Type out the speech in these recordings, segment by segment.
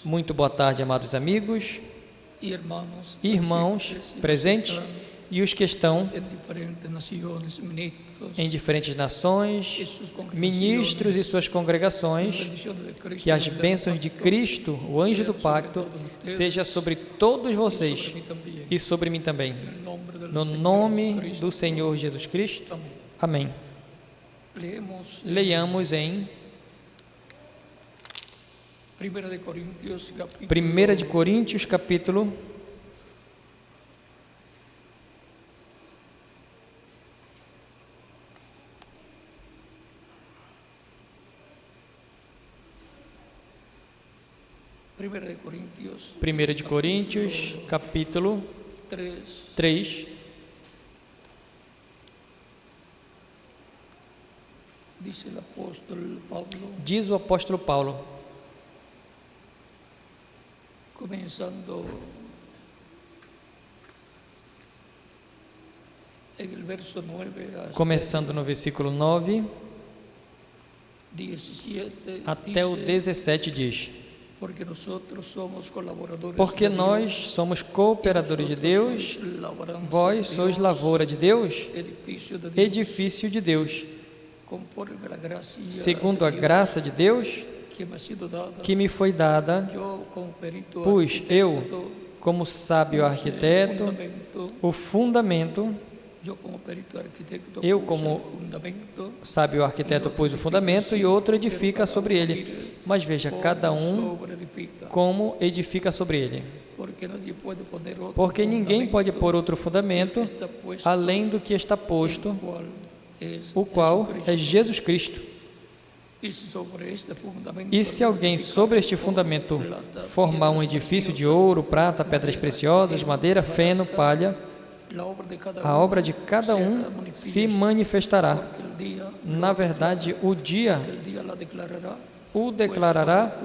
Muito boa tarde, amados amigos, irmãos presentes e os que estão em diferentes nações, ministros e suas congregações. Que as bênçãos de Cristo, o anjo do pacto, seja sobre todos vocês e sobre mim também. No nome do Senhor Jesus Cristo. Amém. Leiamos em 1 de Coríntios, capítulo 1 de Coríntios, capítulo 3. Diz o apóstolo Paulo, começando no versículo 9 até o 17, diz: porque nós somos cooperadores de Deus, vós sois lavoura de Deus, edifício de Deus, segundo a graça de Deus que me foi dada, pois eu, como sábio arquiteto, o fundamento, eu como sábio arquiteto pus o fundamento e outro edifica sobre ele. Mas veja, cada um como edifica sobre ele. Porque ninguém pode pôr outro fundamento além do que está posto, o qual é Jesus Cristo. E se alguém sobre este fundamento formar um edifício de ouro, prata, pedras preciosas, madeira, feno, palha, a obra de cada um se manifestará. Na verdade, o dia o declarará,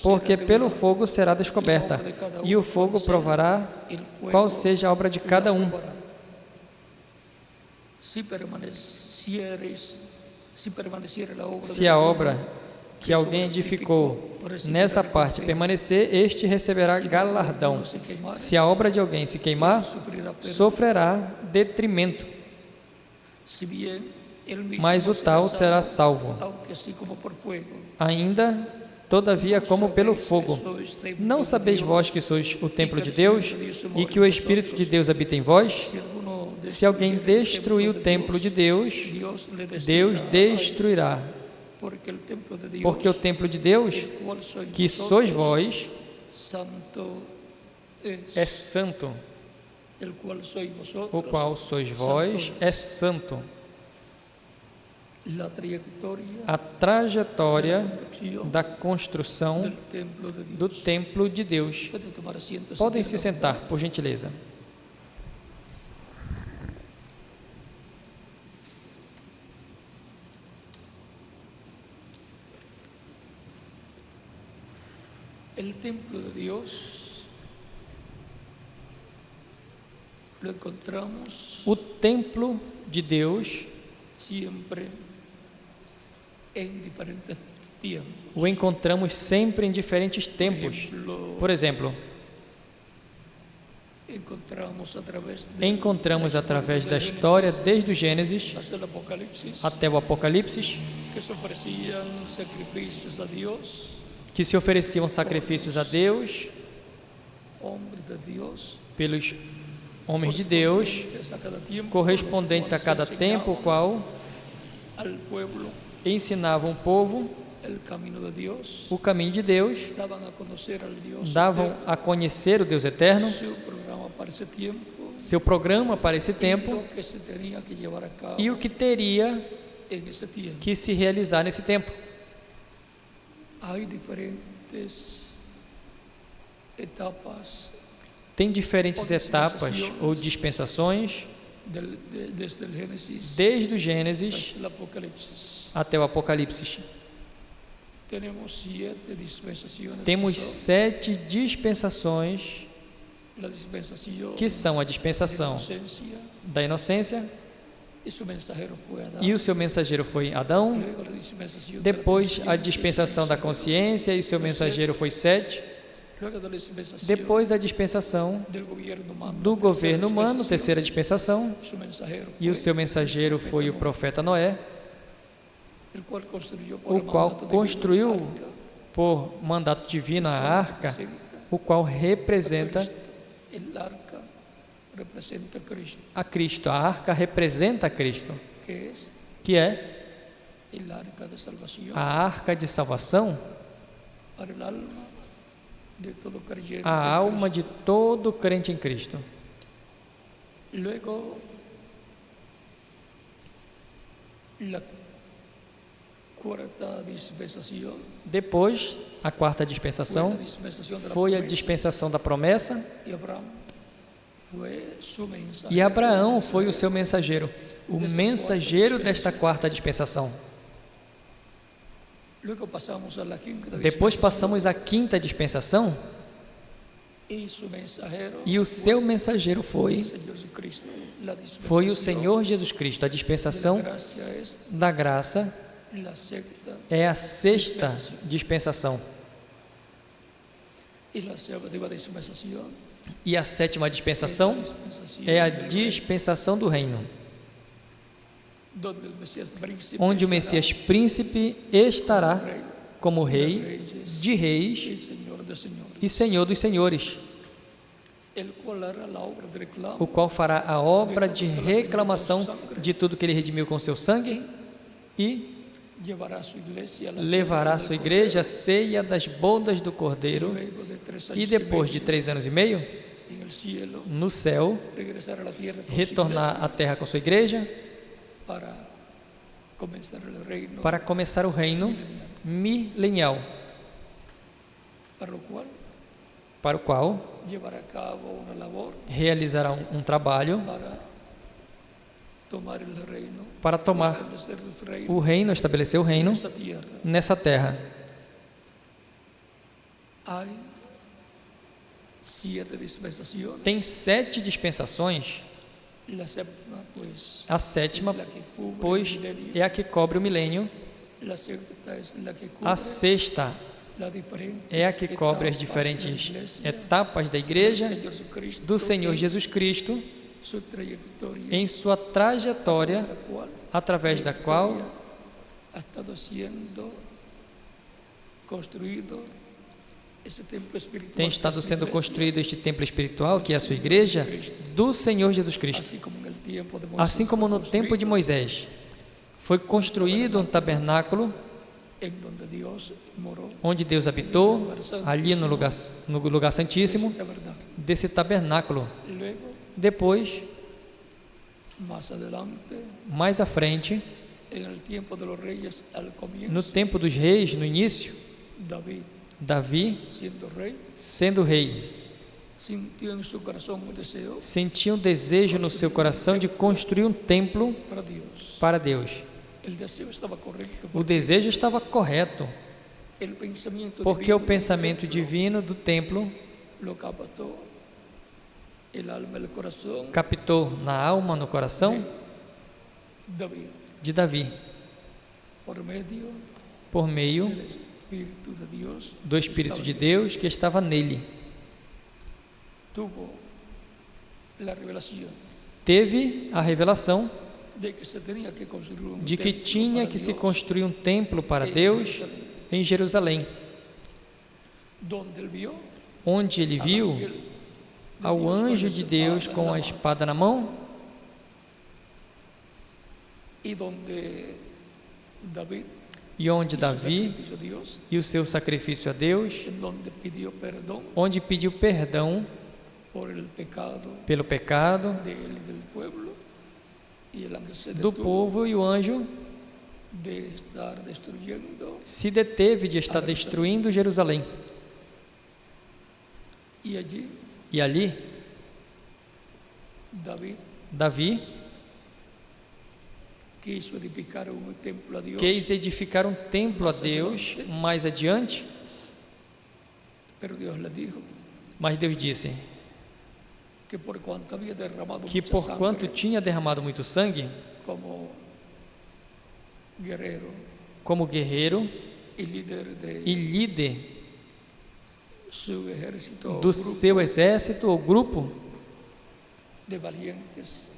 porque pelo fogo será descoberta, e o fogo provará qual seja a obra de cada um. Se a obra que alguém edificou nessa parte permanecer, este receberá galardão. Se a obra de alguém se queimar, sofrerá detrimento, mas o tal será salvo, ainda, todavia, como pelo fogo. Não sabeis vós que sois o templo de Deus e que o Espírito de Deus habita em vós? Se alguém destruir o templo de Deus, Deus destruirá. Porque o templo de Deus, que sois vós, é santo, o qual sois vós é santo. A trajetória da construção do templo de Deus. Podem se sentar, por gentileza. El templo de Dios lo encontramos o templo de Deus siempre en diferentes tiempos. O encontramos sempre em diferentes tempos. Por exemplo, encontramos através da história desde o Gênesis até o Apocalipse que se ofereciam sacrifícios a Deus pelos homens de Deus, correspondentes a cada tempo, o qual ensinavam o povo o caminho de Deus, davam a conhecer o Deus eterno, seu programa para esse tempo e o que teria que se realizar nesse tempo. Tem diferentes etapas ou dispensações, desde o Gênesis até o Apocalipse. Temos 7 dispensações, que são a dispensação da inocência, y su mensajero fue Adán. e o seu mensageiro foi Adão. Luego la dispensación de la Depois, a conciencia, dispensação da consciência e o seu mensageiro foi Sete. luego de la dispensación Depois, a dispensação del gobierno humano, do governo humano, dispensación, terceira dispensação, su mensajero e o fue seu mensageiro foi o profeta Noé, el cual construyó por o el qual mandato divino construiu arca, por mandato divino a arca, o qual representa el arca representa a Cristo, a Cristo. A arca representa a Cristo, que es que é el arca de salvación a arca de salvação, para el alma de todo creyente a en alma Cristo. de todo crente em Cristo. Luego, la cuarta dispensación Depois, a quarta fue dispensação la dispensación de la foi a promesa, dispensação da promessa, y Abraham fue su mensajero. e Abraão foi o seu mensageiro, o mensageiro desta quarta dispensação. Luego pasamos a la quinta Depois dispensación, passamos à quinta dispensação, y su mensajero e o seu mensageiro foi el Señor Jesucristo. La dispensación foi o Senhor Jesus Cristo. A de la dispensação gracia es da graça la sexta, é a sexta dispensação. y la séptima dispensación E a sétima es la dispensação dispensación é a del reino, dispensação do reino, donde el Mesías príncipe onde o estará Messias príncipe estará rey como de rei reyes de y reis Señor de señores, e Senhor dos senhores, el cual hará la obra de reclamo o qual fará a obra de reclamação de tudo que ele redimiu com seu sangue e llevará a su iglesia a la levará a cena sua del igreja à ceia das bodas do Cordero, Cordeiro, luego de 3 años e y depois de medio 3 anos e meio, en el cielo, no céu, regresar a la tierra con su retornar à terra com sua igreja iglesia para comenzar el reino, para começar o reino milenial, para para lo cual o qual llevará a cabo una labor realizará um trabalho para tomar el reino, para tomar establecer su reino o reino, estabelecer o reino en esa tierra. nessa terra. Hay 7 dispensaciones. Tem 7 dispensações. La séptima, pues, A sétima, es la que cubre pois, el milenio. é a que cobre o milênio. La sexta es la que cubre A sexta las diferentes é a que cobre as etapas diferentes da iglesia, etapas da igreja del Señor Jesucristo, do Senhor en Jesus Cristo su trayectoria, em sua trajetória, la cual através da qual ha estado siendo construido esse templo espiritual, tem que estado es su sendo iglesia, construído este templo espiritual, que é a sua igreja, do Senhor Jesus Cristo. así como en el tiempo de Moisés Assim como no fue tempo de Moisés foi construído um tabernáculo en donde Dios moró, onde Deus habitou, ali no lugar santíssimo ese tabernáculo. desse tabernáculo. Luego, Depois, más adelante, mais à frente, en el tiempo de los reyes, al no comienzo, tempo dos reis, no início, David, Davi, siendo rey, sendo rei, sintió en su corazón un deseo sentia um desejo no seu coração de construir um templo para Dios. para Deus. El deseo estaba correcto O desejo estava correto, el pensamiento porque o divino pensamento divino do templo lo captó el alma y el corazón captou na alma, no coração David de Davi, por medio por meio del Espíritu de Dios. do Espírito de Deus que estava nele. Tuvo la revelación Teve a revelação de que se tenía que construir un de que templo tinha para que se Dios, construir um templo para en Deus Jerusalén, em Jerusalém, donde él vio onde ele al viu ángel de ao Dios con anjo esa de Deus espada en com la a mano, espada na mão, y donde David e onde hizo Davi sacrificio a Dios, e o seu sacrifício a Deus, en donde pidió perdón onde pediu perdão por el pecado pelo pecado de él y del pueblo, y el ángel se do detuvo povo, e o anjo de estar destruyendo, se deteve de estar destruindo Jerusalém. y allí E ali, Davi quiso edificar un templo a Dios, quis edificar um templo a Deus mais adiante, pero Dios le dijo: mas Deus disse: que por cuanto había derramado que mucha porquanto sangre tinha derramado muito sangue, como guerrero como guerreiro y líder de e líder su ejército, do seu exército ou grupo de valientes,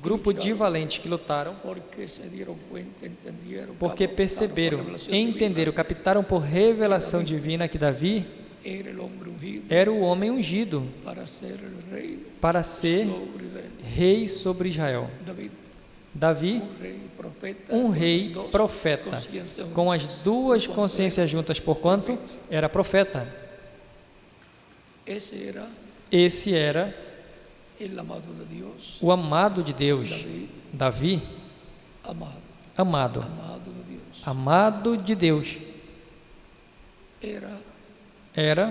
grupo de valentes que lutaram, porque se dieron cuenta, entendieron, porque captaron perceberam, por revelación divina, entenderam, captaram por revelação divina que Davi era el hombre ungido era o homem ungido para ser el rey para ser sobre Israel. rei sobre Israel. David, Davi, profeta, um rei dos profeta, consciências com as duas consciências juntas, porquanto era profeta. Esse era el amado de Dios, o amado de Deus, Davi, amado, amado, amado de Dios. amado de Deus. Era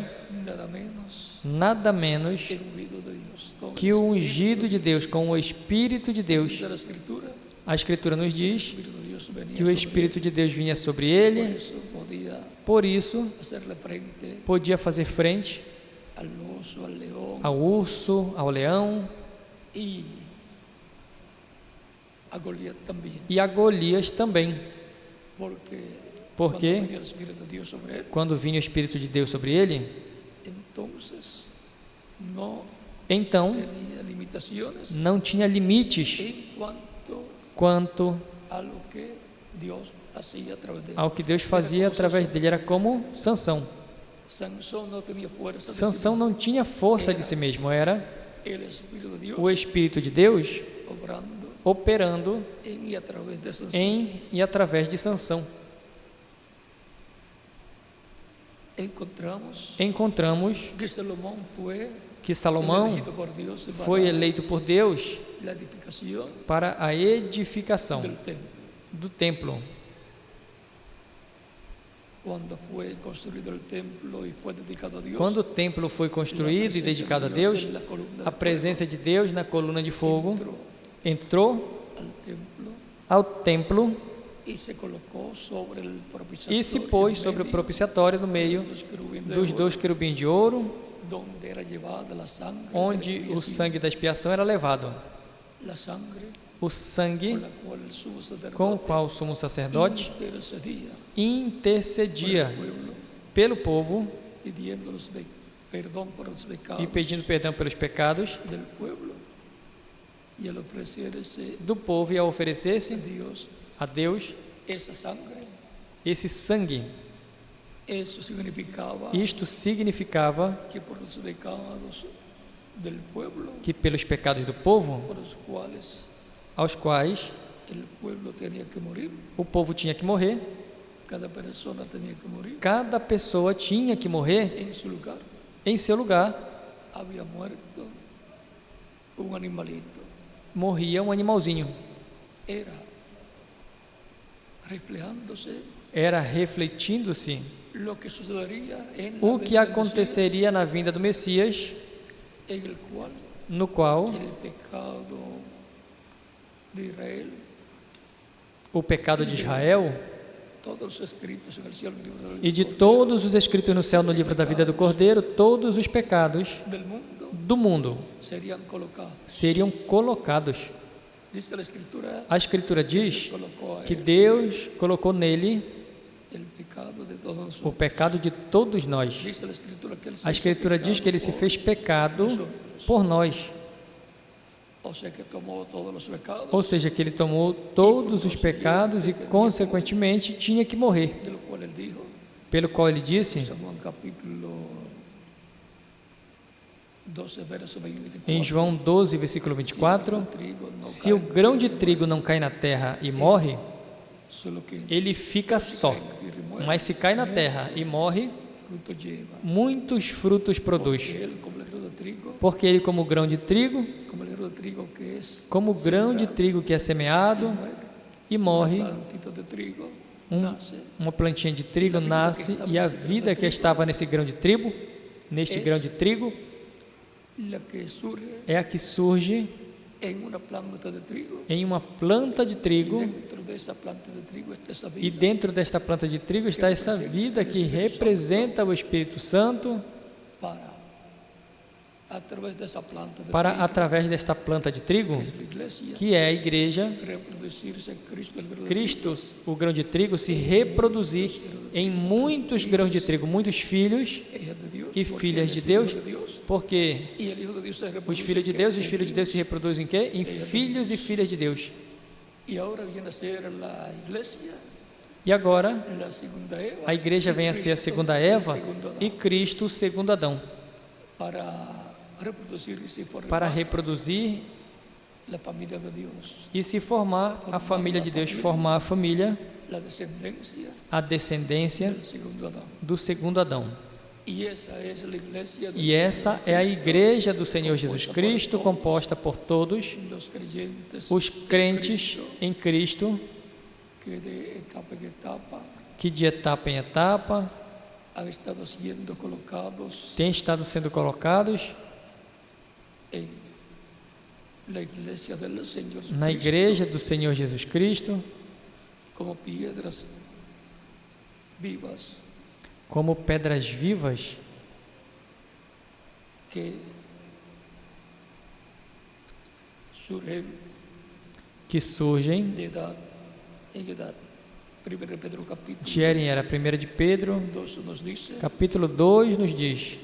nada menos que el ungido de Dios, con o el ungido de Deus, com o Espírito de Deus. Espíritu de la Escritura, A Escritura nos el diz Espíritu de Dios venía que o sobre Espírito de Deus vinha sobre él. ele, Por eso podía por isso hacerle frente podia fazer frente al oso, al león ao urso, ao leão y a Goliat también, e a Golias também, porque porque cuando venía el Espíritu de Dios sobre él, quando vinha o Espírito de Deus sobre ele, entonces no então tenía limitaciones não tinha limites en cuanto quanto a lo que Dios hacía a través de él. ao que Deus fazia através dele. Era como Sansão. Sansón no tenía fuerza de sí Sansão mismo. não tinha força de si mesmo, era El Espíritu de Dios o Espírito de Deus obrando operando en y a través de Sansón. em e através de Sansão. Encontramos Que Salomón fue que Salomão elegido por Dios para foi eleito por Deus la edificación para a edificação del templo. do templo. Cuando fue construido el templo y fue dedicado a Dios, Quando o templo foi construído e dedicado a Deus, a presença de Deus na coluna de fogo entrou ao templo y se colocó sobre el propiciatorio, e se pôs sobre o propiciatório no meio dos dois querubins de ouro, donde era llevada la sangre onde de la o sangue da expiação era levado. la sangre O sangue con la cual el sumo sacerdote com o qual o sumo sacerdote intercedía intercedia por el pueblo, pelo povo pidiéndoles perdón por los pecados e pedindo perdão pelos pecados del pueblo, y al ofrecerse do povo e a oferecer-se a Dios a Deus esa sangre, esse sangue. eso significaba Isto significava que por los pecados del pueblo, que pelos pecados do povo, por los cuales aos quais el pueblo tenía que morir, o povo tinha que morrer, cada persona tenía que morir cada pessoa tinha que morrer en su lugar, em seu lugar. había muerto un animalito, Morria um animalzinho. era reflejándose Era refletindo-se lo que sucedería en la o que venida del aconteceria na vinda do Messias, Mesías, en el cual no qual el pecado de Israel, o pecado de Israel todos los escritos en el cielo, en el libro del e de Cordero todos os escritos no céu no livro da vida do Cordeiro, todos os pecados del mundo do mundo serían colocados. seriam colocados. Dice la Escritura, A Escritura diz colocó a que él Deus colocou nele el pecado de todos o nosotros. pecado de todos nós. Dice la Escritura que él se A hizo Escritura diz que ele se pecado fez pecado por nós, o sea que tomó todos los pecados, ou seja, que ele tomou todos os pecados e, consequentemente, tinha que morrer. de lo cual él dijo, Pelo qual ele disse, San Juan capítulo 12, verso 24, em João 12, versículo 24, se o grão de trigo não cai na terra e morre, solo que ele fica só. Mas se cai na terra e morre, fruto lleva, muitos frutos produz. él como el grano de trigo, Porque ele, como grão de trigo, como el grano de trigo que es como grão de trigo que é semeado e morre, plantito de trigo, um- nace, uma plantinha de trigo nasce e a vida que estava nesse grão de trigo, neste grão de trigo, la que surge é a que surge en una planta de trigo, em uma planta de trigo, dentro de esa planta de trigo está esa e vida dentro desta planta de trigo está essa vida que representa o Espírito Santo para através dessa planta de para, trigo, através desta planta de trigo, que es la iglesia, que é a igreja, reproducirse en Cristo el grano de Cristo, o grão de trigo, se reproduzir em muitos grãos de trigo, muitos filhos hija de Dios, e porque filhas él de es Deus, hijo de Dios, porque y el hijo de Dios se os reproduce filhos de ¿qué? Deus e os En filhos de Deus se Dios. reproduzem em quê? Em filhos e filhas de Deus. Y ahora viene a ser la iglesia, E agora, la segunda Eva, a igreja y vem a ser a Cristo, segunda el Eva segundo Adán, e Cristo, o segundo Adão, para reproducir y se formar para reproduzir la familia de Dios, e se formar a família de Deus, formar a família, la descendencia a descendência del segundo Adán. do segundo Adão. Y esa es la iglesia del E essa Señor é a Jesucristo, igreja do Senhor Jesus Cristo, composta por todos los creyentes os en crentes Cristo, em Cristo, que de etapa en etapa que de etapa em etapa han estado siendo colocados têm estado sendo colocados en la iglesia del Señor na Jesucristo igreja do Senhor Jesus Cristo como piedras vivas como pedras vivas que surgen que surgem de edad en edad. 1 Pedro capítulo Gerem era 1 de Pedro, 2 nos dice, capítulo 2 nos diz,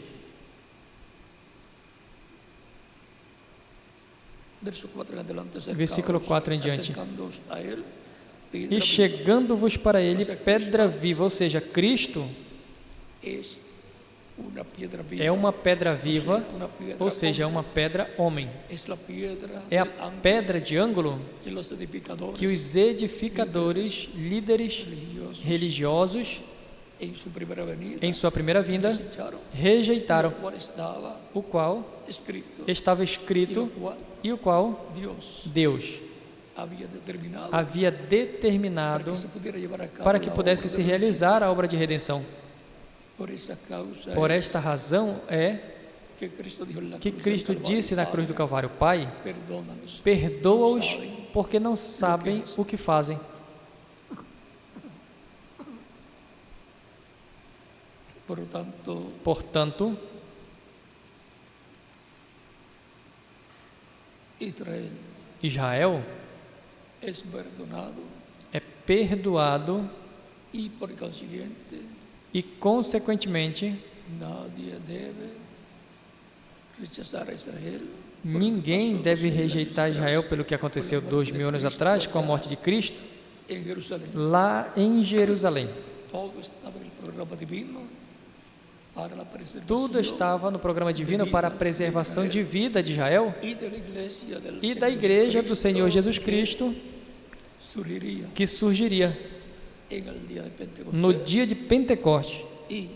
verso 4 en adelante, versículo 4 em diante, acercándoos a él, e piedra chegando-vos para ele pedra viva, ou seja, Cristo es una piedra viva, é uma pedra o sea, viva, una piedra ou seja, é uma pedra homem. es la piedra É a del ángulo pedra de ângulo que los edificadores que os edificadores, líderes religiosos, en su primera venida em sua primeira vinda, desecharon, rejeitaram, lo cual estaba o qual escrito estava y escrito lo cual e o qual Dios Deus había determinado havia para determinado que se pudiera llevar a cabo para que la pudesse obra se de redención. realizar a obra de redenção. Por esa causa Por es esta razão é que Cristo dijo en la que cruz del Cristo Calvario, disse na cruz do Padre, Calvário: Pai, perdónanos, perdoa-os porque não sabem o que fazem. por lo tanto, Portanto, Israel Israel es perdonado é perdoado y por consiguiente e, consequentemente, nadie debe rechazar a Israel. por lo que ninguém pasó deve 2000 años rejeitar atrás Israel pelo que aconteceu 2000 anos atrás com a morte de Cristo, en Jerusalén. lá em Jerusalém. Todo estaba en el programa divino para la preservación Tudo estava no programa divino para a preservação de vida de Israel y de la iglesia del e da Señor igreja do Jesucristo Senhor Jesus que Cristo, surgiría que surgiria en el día de Pentecostés no dia de Pentecostes y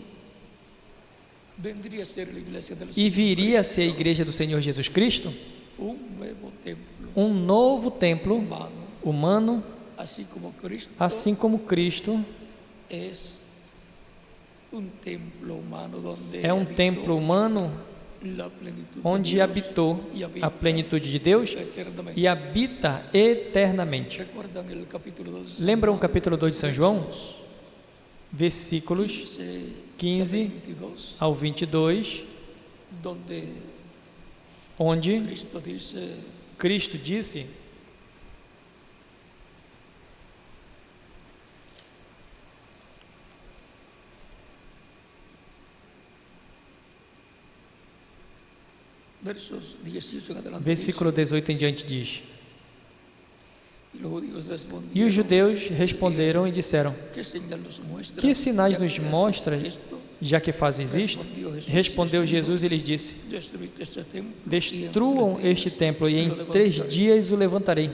vendría a ser la iglesia del e Señor viria a ser a igreja do Senhor Jesus Cristo, un nuevo templo um novo templo humano, humano, así como Cristo assim como Cristo es un templo humano donde é um habitó templo humano la plenitud de onde Dios habitou y habita a plenitude de Deus eternamente. e habita eternamente. ¿Recuerdan el capítulo 2 de San Lembram o Juan? capítulo 2 de São João? Versos Versículos 15 15 ao 22, donde onde Cristo dice: Cristo disse: versos 18 en adelante, versículo 18 em diante diz: dice, y los judíos E respondieron, os judeus responderam e disseram: ¿qué señal nos muestra? Que sinais ya nos que haces mostra, esto? já que fazes isto? Respondeu Jesus e lhes disse: Destruid este templo, y en Destruam 3 días este templo, e em lo 3 levantaré. dias o levantarei.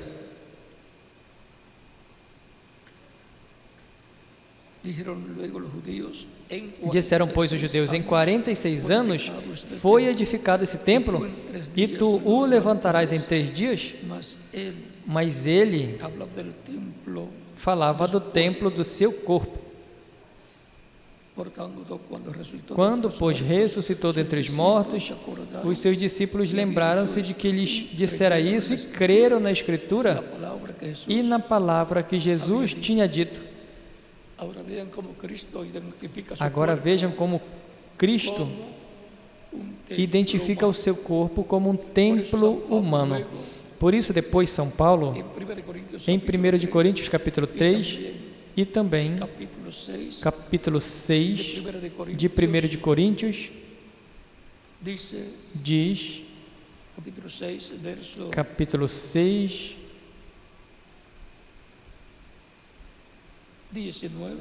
Dijeron luego los judíos, en Disseram, pois, os 46 judeus: Em años 46 anos fortificado este foi templo, edificado esse templo, e tu o levantarás em 3 dias? mas él Mas ele habla del templo. falava do templo do seu corpo. Por tanto, Quando, pois, ressuscitou dentre os mortos, os seus discípulos lembraram-se de que lhes dissera isso e creram na Escritura e na palavra que Jesus tinha dito. Agora vejam como Cristo identifica o seu corpo como um templo humano. Por isso, depois, São Paulo, em 1 de Coríntios, capítulo 3, e também capítulo 6 de 1 de Coríntios, diz, capítulo 6, 19,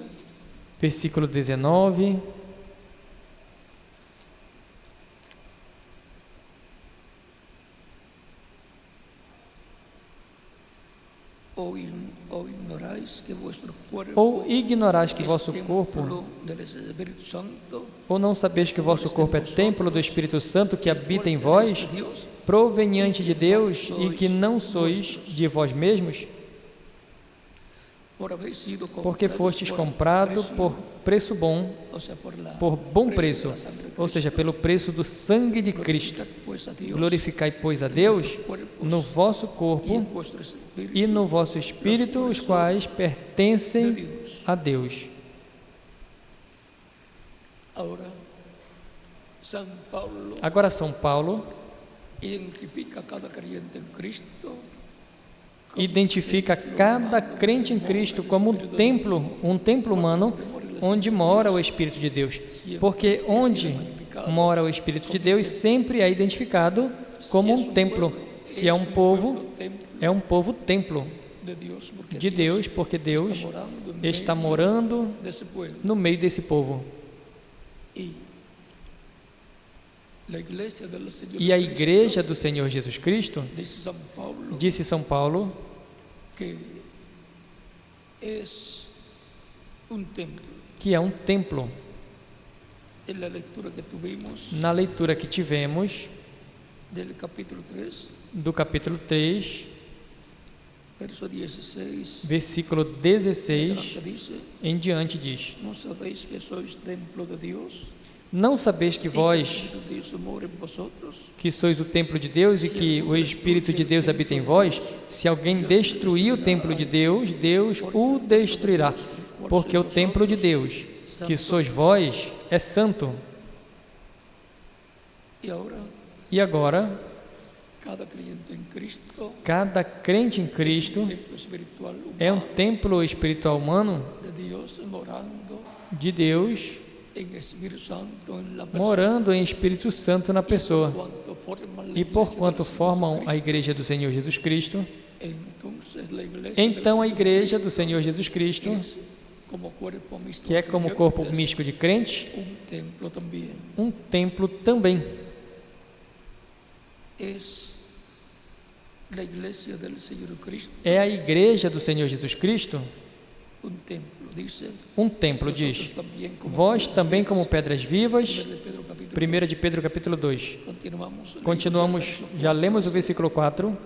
versículo 19, ou ignorais que vosso corpo ou ignorais que vosso corpo, templo del Espírito Santo, ou não sabeis que vosso corpo é templo do Espírito Santo que habita em vós, proveniente de Deus, e que não sois de vós mesmos, porque fostes comprado por preço bom, por bom preço, ou seja, pelo preço do sangue de Cristo. Glorificai, pois, a Deus no vosso corpo e no vosso espírito, os quais pertencem a Deus. Agora, São Paulo identifica cada crente em Cristo como um templo humano onde mora o Espírito de Deus. Porque onde mora o Espírito de Deus sempre é identificado como um templo. Se é um povo templo de Deus, porque Deus está morando no meio desse povo. E a igreja do Senhor Jesus Cristo, disse São Paulo, que é um templo. Na leitura que tivemos do capítulo 3, versículo 16 em diante, diz: não sabeis que vós, que sois o templo de Deus e que o Espírito de Deus habita em vós? Se alguém destruir o templo de Deus, Deus o destruirá, porque o templo de Deus, que sois vós, é santo. E agora, cada crente em Cristo é um templo espiritual humano de Deus, morando em Espírito Santo na pessoa. E porquanto formam a igreja do Senhor Jesus Cristo, então a igreja do Senhor Jesus Cristo, que é como corpo místico de crentes, um templo também. É a igreja do Senhor Jesus Cristo, um templo, diz. Vós também como pedras vivas, 1 de Pedro capítulo 2. Continuamos, já lemos o versículo 4.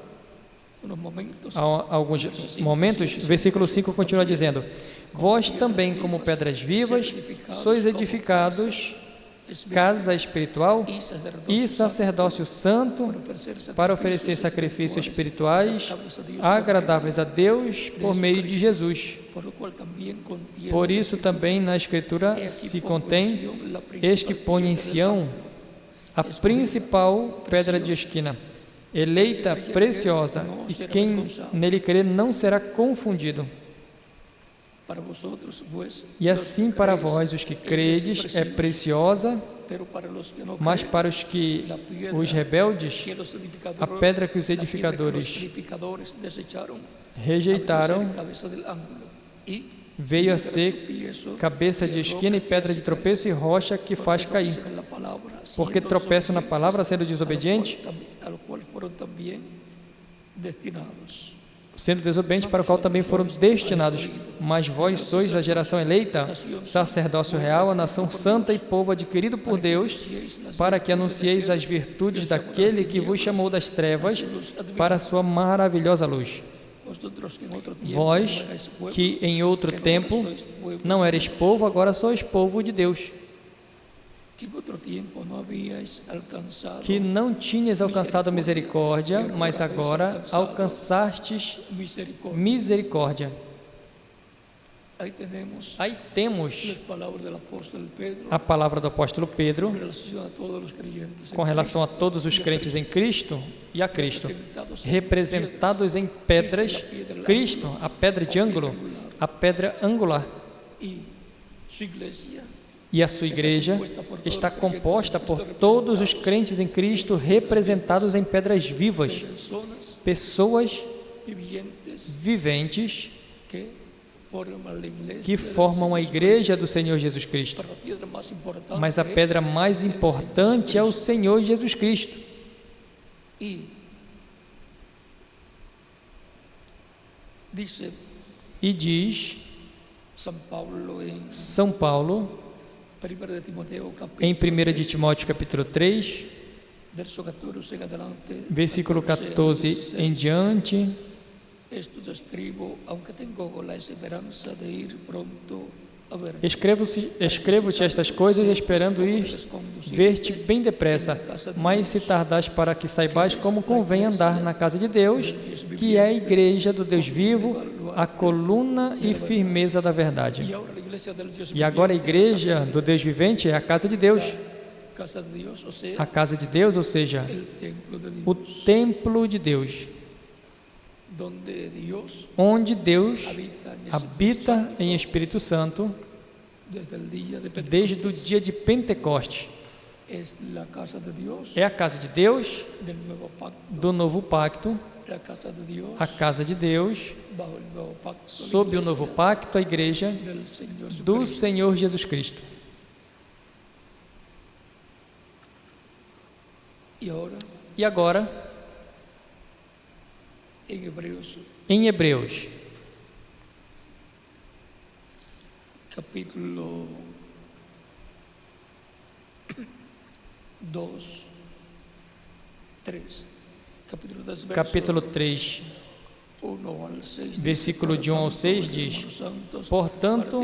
Há alguns momentos, o versículo 5 continua dizendo: vós também como pedras vivas, sois edificados casa espiritual e sacerdócio santo, para oferecer sacrifícios espirituais agradáveis a Deus por meio de Jesus. Por isso também na Escritura se contém: eis que põe em Sião a principal pedra de esquina, eleita, preciosa, e quem nele crer não será confundido. E assim para vós, os que credes, é preciosa, mas para os rebeldes, a pedra que os edificadores rejeitaram veio a ser cabeça de esquina e pedra de tropeço e rocha que faz cair, porque tropeçam na palavra, sendo desobedientes, para o qual também foram destinados. Mas vós sois a geração eleita, sacerdócio real, a nação santa e povo adquirido por Deus, para que anuncieis as virtudes daquele que vos chamou das trevas para a sua maravilhosa luz. Vós, que em outro tempo não erais povo, agora sois povo de Deus, que não tinhas alcançado misericórdia, mas agora alcançastes misericórdia. Aí temos a palavra do apóstolo Pedro com relação a todos os crentes em Cristo e a Cristo, representados em pedras, Cristo, a pedra de ângulo, a pedra angular, e a sua igreja está composta por todos os crentes em Cristo, representados em pedras vivas, pessoas viventes que formam a igreja do Senhor Jesus Cristo. Mas a pedra mais importante é o Senhor Jesus Cristo. E diz São Paulo em 1 de Timóteo capítulo 3, versículo 14 em diante: Escrevo-te estas coisas, esperando ir ver-te bem depressa, mas se tardares, para que saibais como convém andar na casa de Deus, que é a igreja do Deus vivo, a coluna e firmeza da verdade. E agora a igreja do Deus vivente é a casa de Deus. A casa de Deus, ou seja, o templo de Deus, onde Deus habita em Espírito Santo desde o dia de Pentecostes. É a casa de Deus do novo pacto, a casa de Deus sob o novo pacto, a igreja do Senhor Jesus Cristo. E agora, em Hebreus, capítulo 2, 3. Capítulo 3, versículo de 1 ao 6 diz: Portanto,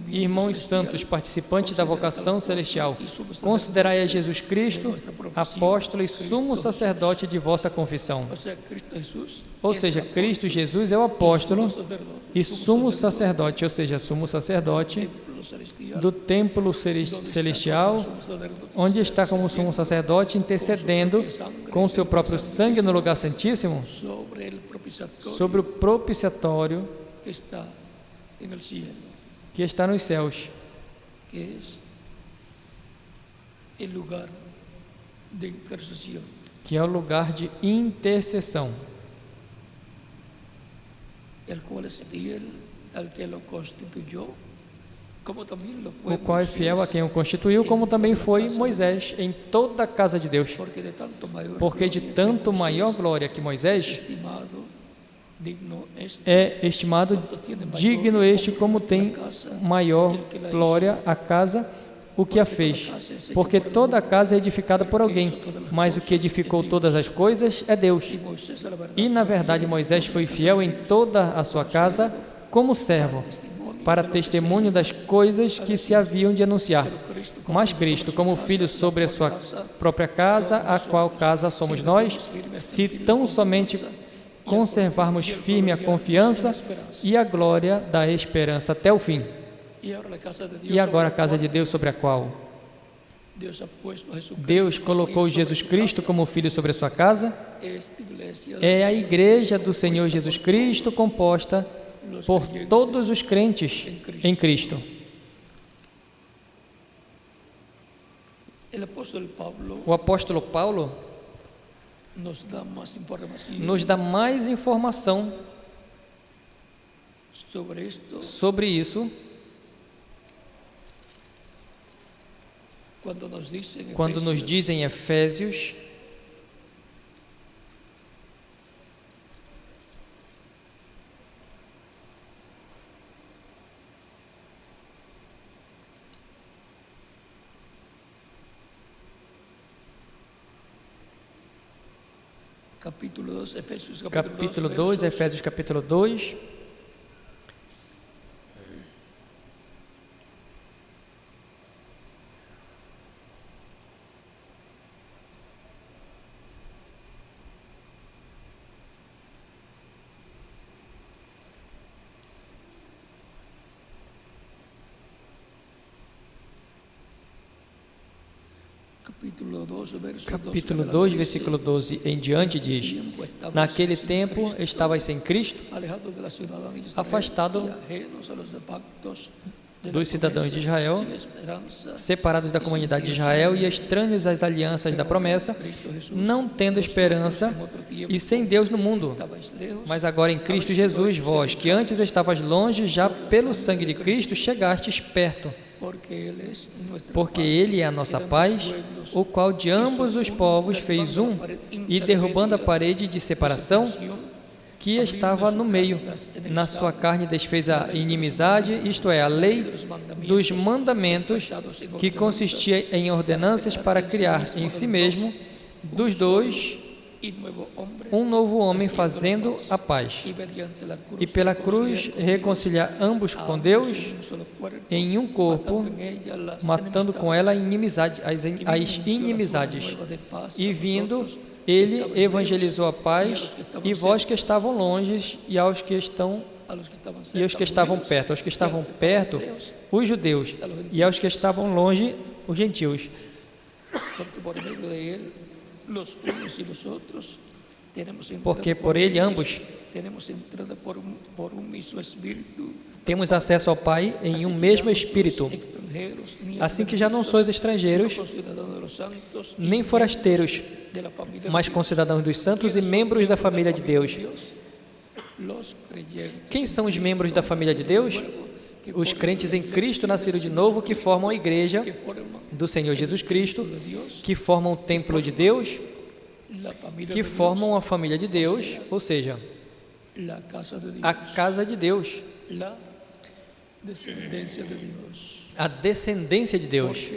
irmãos santos, participantes da vocação celestial, considerai a Jesus Cristo, apóstolo e sumo sacerdote de vossa confissão. Ou seja, Cristo Jesus é o apóstolo e sumo sacerdote, ou seja, sumo sacerdote do templo celestial, onde está como sumo sacerdote intercedendo com o seu próprio sangue no lugar santíssimo sobre o propiciatório que está nos céus, que é o lugar de intercessão, o qual é fiel a quem o constituiu, como também foi Moisés em toda a casa de Deus. Porque de tanto maior glória que Moisés é estimado digno este, como tem maior glória a casa o que a fez. Porque toda a casa é edificada por alguém, mas o que edificou todas as coisas é Deus. E na verdade Moisés foi fiel em toda a sua casa como servo, para testemunho das coisas que se haviam de anunciar. Mas Cristo, como Filho sobre a sua própria casa, a qual casa somos nós, se tão somente conservarmos firme a confiança e a glória da esperança até o fim. E agora a casa de Deus, sobre a qual Deus colocou Jesus Cristo como Filho sobre a sua casa, é a igreja do Senhor Jesus Cristo, composta por todos os crentes em Cristo. O apóstolo Paulo nos dá mais informação sobre isso quando nos diz em Efésios capítulo 2, Efésios capítulo 2, Capítulo 2, versículo 12 em diante diz: naquele tempo estavas sem Cristo, afastado dos cidadãos de Israel, separados da comunidade de Israel e estranhos às alianças da promessa, não tendo esperança e sem Deus no mundo. Mas agora em Cristo Jesus, vós, que antes estavas longe, já pelo sangue de Cristo chegastes perto. Porque Ele é a nossa paz, o qual de ambos os povos fez um, e derrubando a parede de separação que estava no meio, na sua carne desfez a inimizade, isto é, a lei dos mandamentos, que consistia em ordenanças para criar em si mesmo, dos dois, um novo homem, fazendo a paz, e pela cruz reconciliar ambos com Deus em um corpo, matando com ela a inimizade, as inimizades, e vindo Ele evangelizou a paz, e vós que estavam longe, e os que estavam perto, os judeus, e aos que estavam longe, os gentios. Porque por Ele ambos temos acesso ao Pai em um mesmo Espírito. Assim que já não sois estrangeiros, nem forasteiros, mas concidadãos dos santos e membros da família de Deus. Quem são os membros da família de Deus? Os crentes em Cristo, nascidos de novo, que formam a igreja do Senhor Jesus Cristo, que formam o templo de Deus, que formam a família de Deus, ou seja, a casa de Deus, a descendência de Deus.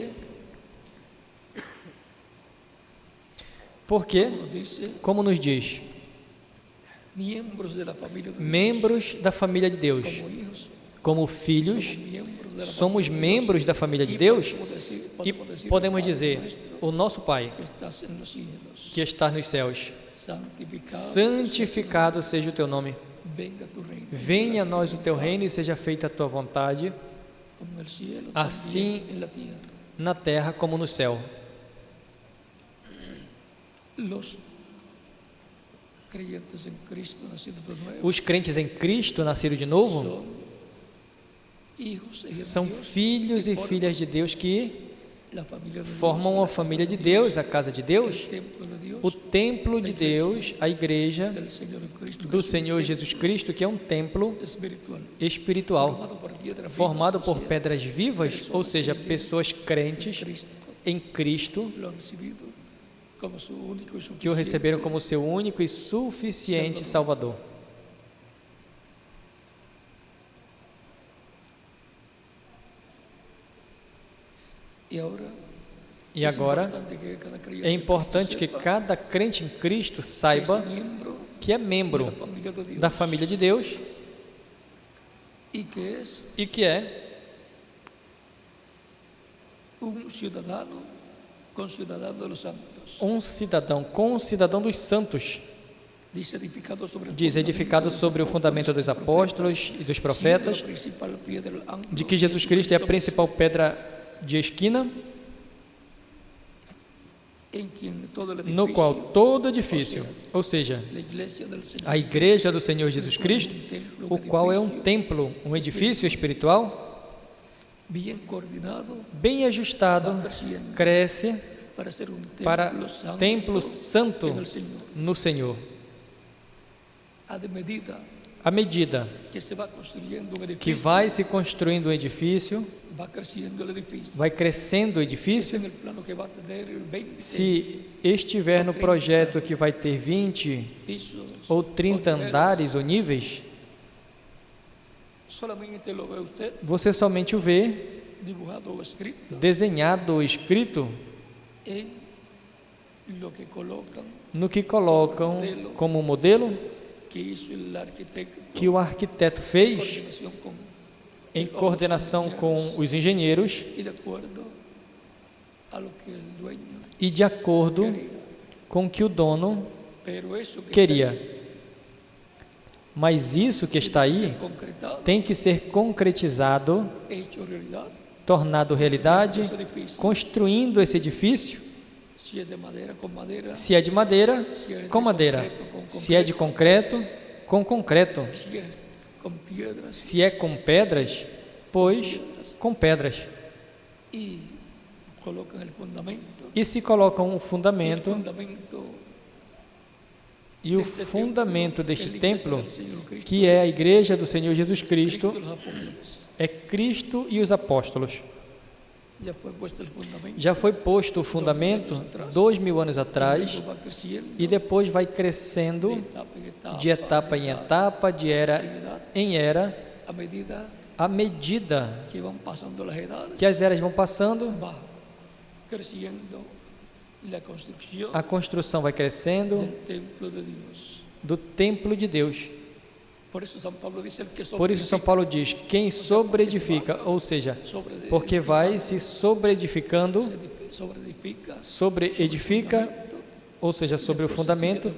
Porque, como nos diz, membros da família de Deus, como filhos, somos membros da família de Deus, e podemos dizer: o nosso Pai, que está nos céus, santificado seja o teu nome, venha a nós o teu reino e seja feita a tua vontade, assim na terra como no céu. Os crentes em Cristo, nascidos de novo, são filhos e filhas de Deus que formam a família de Deus, a casa de Deus, o templo de Deus, a igreja do Senhor Jesus Cristo, que é um templo espiritual, formado por pedras vivas, ou seja, pessoas crentes em Cristo, que o receberam como seu único e suficiente Salvador. E agora, é importante que cada crente em Cristo saiba que é membro da família de Deus e que é um cidadão dos santos. Diz: edificado sobre o fundamento dos apóstolos e dos profetas, de que Jesus Cristo é a principal pedra de esquina, no qual todo edifício, ou seja, a igreja do Senhor Jesus Cristo, o qual é um templo, um edifício espiritual, bem ajustado, cresce para templo santo no Senhor. À medida que vai se construindo um edifício, vai crescendo o edifício. Se estiver no projeto que vai ter 20 ou 30 andares ou níveis, você somente o vê desenhado ou escrito no que colocam como modelo que o arquiteto fez em coordenação com os engenheiros e de acordo com o que o dono queria. Mas isso que está aí tem que ser concretizado, tornado realidade, construindo esse edifício Si es de madera, con madera. Se é de madeira, com madeira. Se é de concreto, com concreto. Si es con piedras. Se é com pedras, pois com pedras. Y colocan el fundamento. E se colocam um El fundamento, fundamento e o deste fundamento deste que é a igreja templo, del Señor Cristo, que é a igreja do Senhor Jesus Cristo Cristo, y los apóstoles. é Cristo e os apóstolos. Ya fue puesto el fundamento. Já foi posto o fundamento 2000 anos atrás Luego va creciendo e depois vai crescendo de etapa de etapa em en etapa, de era em era, a medida à medida que van pasando las edades, que as eras vão passando, va creciendo la construcción a construção vai crescendo del templo de Dios. do templo de Deus. Por eso San Pablo dice el que Por isso São Paulo diz, quem sobreedifica, ou seja, porque vai se sobreedificando, sobreedifica, ou seja, sobre o fundamento,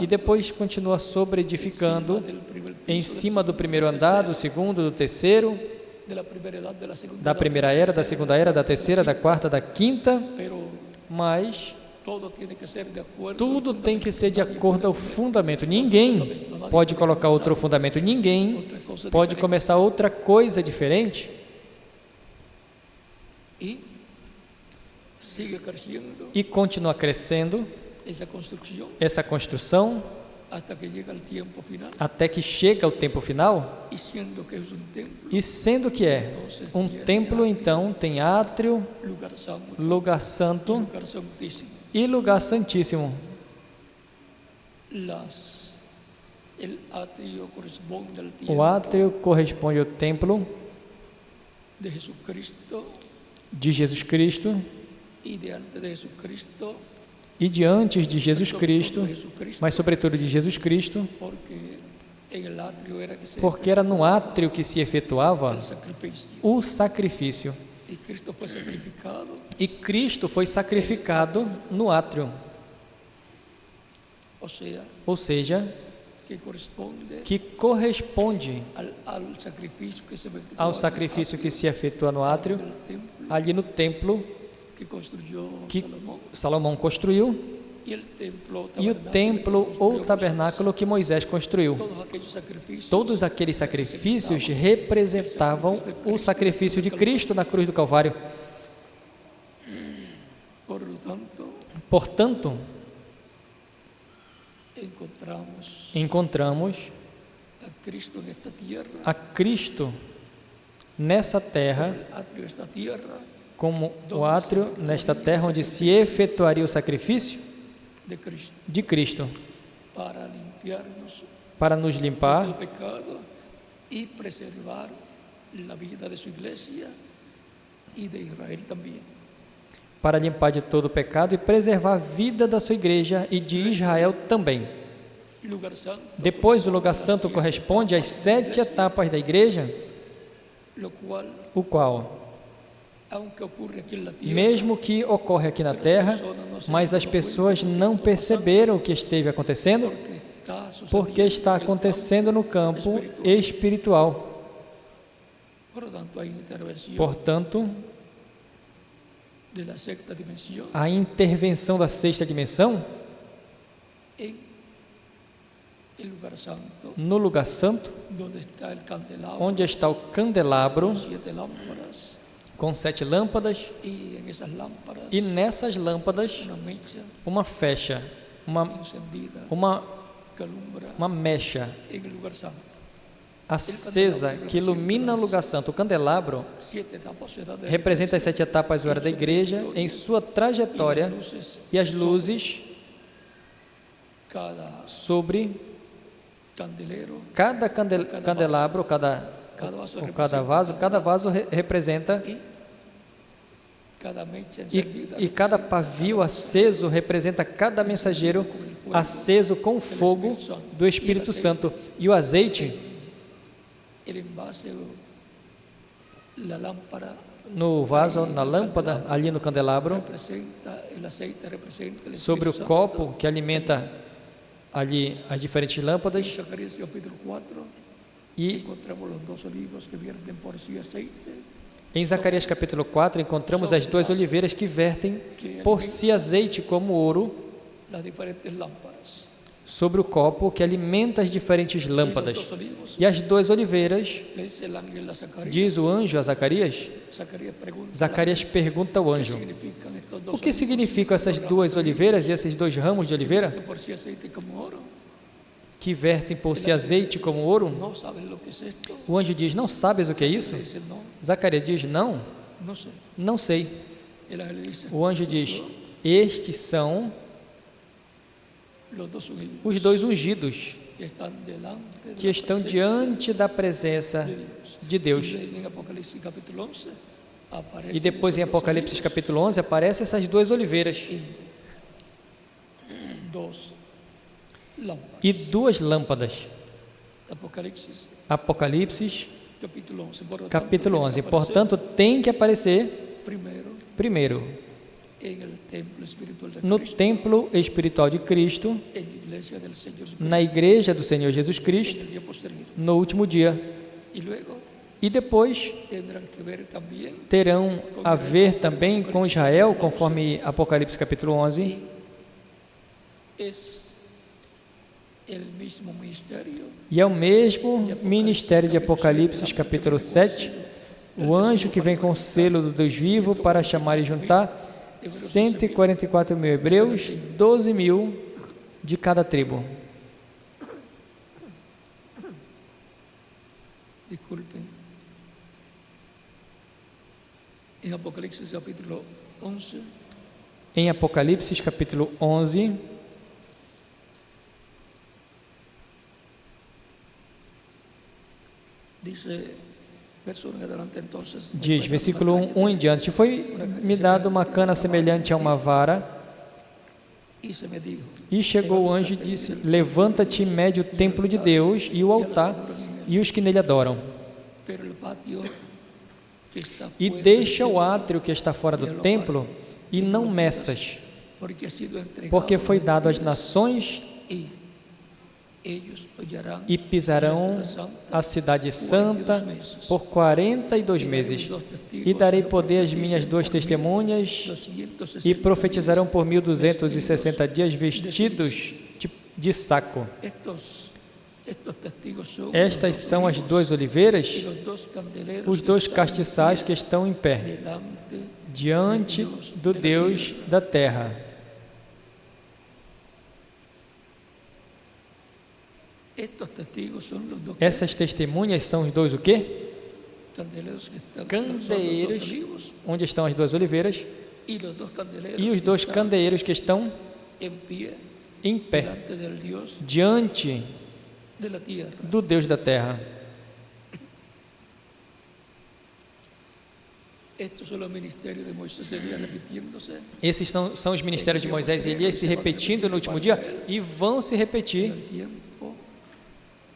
e depois continua sobreedificando em cima do primeiro andar, do segundo, do terceiro, da primeira era, da segunda era, da terceira, da quarta, da quinta, mas tudo tem que ser de acordo ao fundamento. Ninguém pode colocar outro fundamento, ninguém pode começar outra coisa diferente. E continua crescendo essa construção até que chega o tempo final. E sendo que é um templo, então tem átrio, lugar santo e lugar santíssimo. O átrio corresponde ao templo de Jesus Cristo e de antes de Jesus Cristo, mas sobretudo de Jesus Cristo, porque era no átrio que se efetuava o sacrifício. E Cristo foi sacrificado no átrio. Ou seja, que corresponde ao sacrifício que se efetua no átrio, ali no templo que Salomão construiu, e o templo ou tabernáculo que Moisés construiu. Todos aqueles sacrifícios representavam o sacrifício de Cristo na cruz do Calvário. Portanto, encontramos a Cristo nessa terra, como o átrio nesta terra onde se efetuaria o sacrifício de Cristo, para nos limpar e preservar a vida de sua igreja e de Israel também. Para limpar de todo o pecado e preservar a vida da sua igreja e de Israel também. Depois, o lugar santo corresponde às 7 etapas da igreja, o qual, mesmo que ocorre aqui na terra, mas as pessoas não perceberam o que esteve acontecendo, porque está acontecendo no campo espiritual. Portanto, a intervenção da sexta dimensão no lugar santo, onde está o candelabro com 7 lâmpadas, e nessas lâmpadas uma fecha, uma mecha acesa que ilumina o lugar santo. O candelabro representa as 7 etapas da da igreja em sua trajetória, e as luzes sobre cada candelabro, cada vaso representa, e cada pavio aceso representa cada mensageiro aceso com o fogo do Espírito Santo. E o azeite no vaso, na lâmpada, ali no candelabro, sobre o copo que alimenta ali as diferentes lâmpadas. Em Zacarias capítulo 4, encontramos as duas oliveiras que vertem por si azeite como ouro las diferentes lámparas. sobre o copo que alimenta as diferentes Y los lâmpadas. dos olivos, E as duas oliveiras, le dice el ángel a Zacarías. diz o anjo a Zacarias, Zacarías pregunta, Zacarias pergunta ao ¿qué anjo: significan estos o dos que olivos? significam essas duas oliveiras e esses dois ramos de oliveira Por si aceite como oro. que vertem por si azeite como ouro? No saben lo que es esto. O anjo diz: não sabes o que é isso? Le dice, no, Zacarias diz: não, no sé. não sei. El ángel le dice, O anjo diz: estes são los dos ungidos os dois ungidos que están delante de que la estão presencia diante da presença de Deus. Y en Apocalipsis capítulo 11 aparece E depois em Apocalipse capítulo 11 aparecem essas duas oliveiras dos lámparas. e duas lâmpadas. Apocalipsis Apocalipse capítulo 11. Por lo capítulo tanto, 11. tiene que aparecer Portanto, tem que aparecer primero primeiro en el templo espiritual de no Cristo, templo espiritual de Cristo, en la iglesia del Señor Jesucristo, na igreja do Senhor Jesus en Cristo, el día posterior. no último dia. Y luego E depois tendrán que ver también terão a ver também com Israel, conforme Apocalipse capítulo 11. es el mismo ministerio E é o mesmo ministério de Apocalipse capítulo 7, o anjo que vem com o selo do Deus vivo para chamar e juntar 144 mil hebreus, 12 mil de cada tribo. disculpen, en Apocalipsis capítulo 11 Em Apocalipse capítulo 11, dice, verso 1 en adelante, entonces me diz, fue versículo dada una 1 em diante: foi-me dado uma cana semelhante a uma vara, y se me dijo, e chegou o anjo e disse: levanta-te e mede o templo de Deus e o altar e os que nele adoram, pero el patio que está e fuera deixa del o átrio que está fora do templo e não meças, porque ha sido entregado porque foi a dado às gentiles, nações y ellos hollarán e pisarão a cidade santa por 42 meses. E darei poder às minhas duas testemunhas, 260 e profetizarão por 1260 dias vestidos de saco. estos testigos son Estas são as duas oliveiras, los dos candeleros os dois castiçais que estão em pé, delante. diante do Deus da terra. Estos testigos son los dos Essas testemunhas são os dois o quê? candeleros que están, son los Candeeiros, dos olivos, onde estão as duas oliveiras, y los dos candeleros e os que dois están candeeiros que estão en pie em pé, delante del Dios diante de la tierra. do Deus da terra. Estos son los ministerios de Moisés y Elías repitiéndose. Esses são os ministérios de Moisés e Elias se repetindo no último dia e vão se repetir El tiempo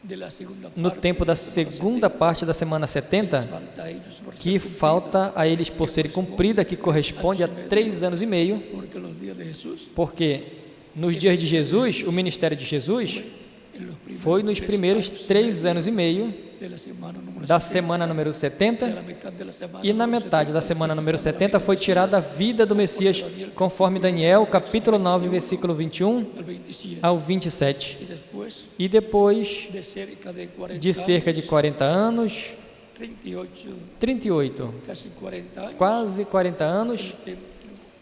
de la segunda no parte tempo da de la semana segunda parte da semana 70, falta a ellos por que ser falta a eles por ser cumprida, que corresponde a 3 anos e meio, porque los días de Jesús porque nos dias de Jesus, o ministério de Jesus en los primeros foi nos primeiros 3 anos e meio de la semana número da 70, semana número de 70, la mitad de la semana e na número metade da 70, semana número 70 foi tirada a vida do Messias, conforme Daniel, capítulo 9, versículo 21 al 27. ao 27. Y después E depois de cerca de 40 de cerca de 40 anos, 38, casi 40 años, quase 40 anos,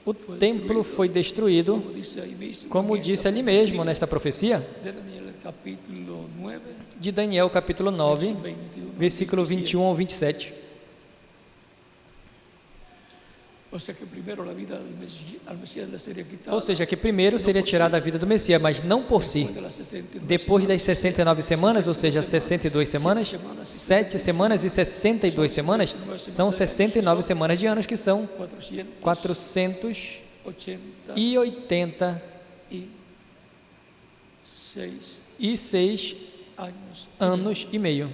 o templo foi destruído, como dice ahí mismo, como en disse esa ali mesmo nesta profecia de Daniel capítulo 9, de Daniel, capítulo 9, verso 21, versículo 21 ao 27. O sea que primero la vida al Mesías le sería quitada. Ou seja, que primeiro seria tirada a vida do Messias, mas não por si. Después de las 69 Depois das 69 semanas, ou seja, 62 semanas, 7 semanas e 62 semanas, são 69 semanas de anos, que são 486 486 anos e meio.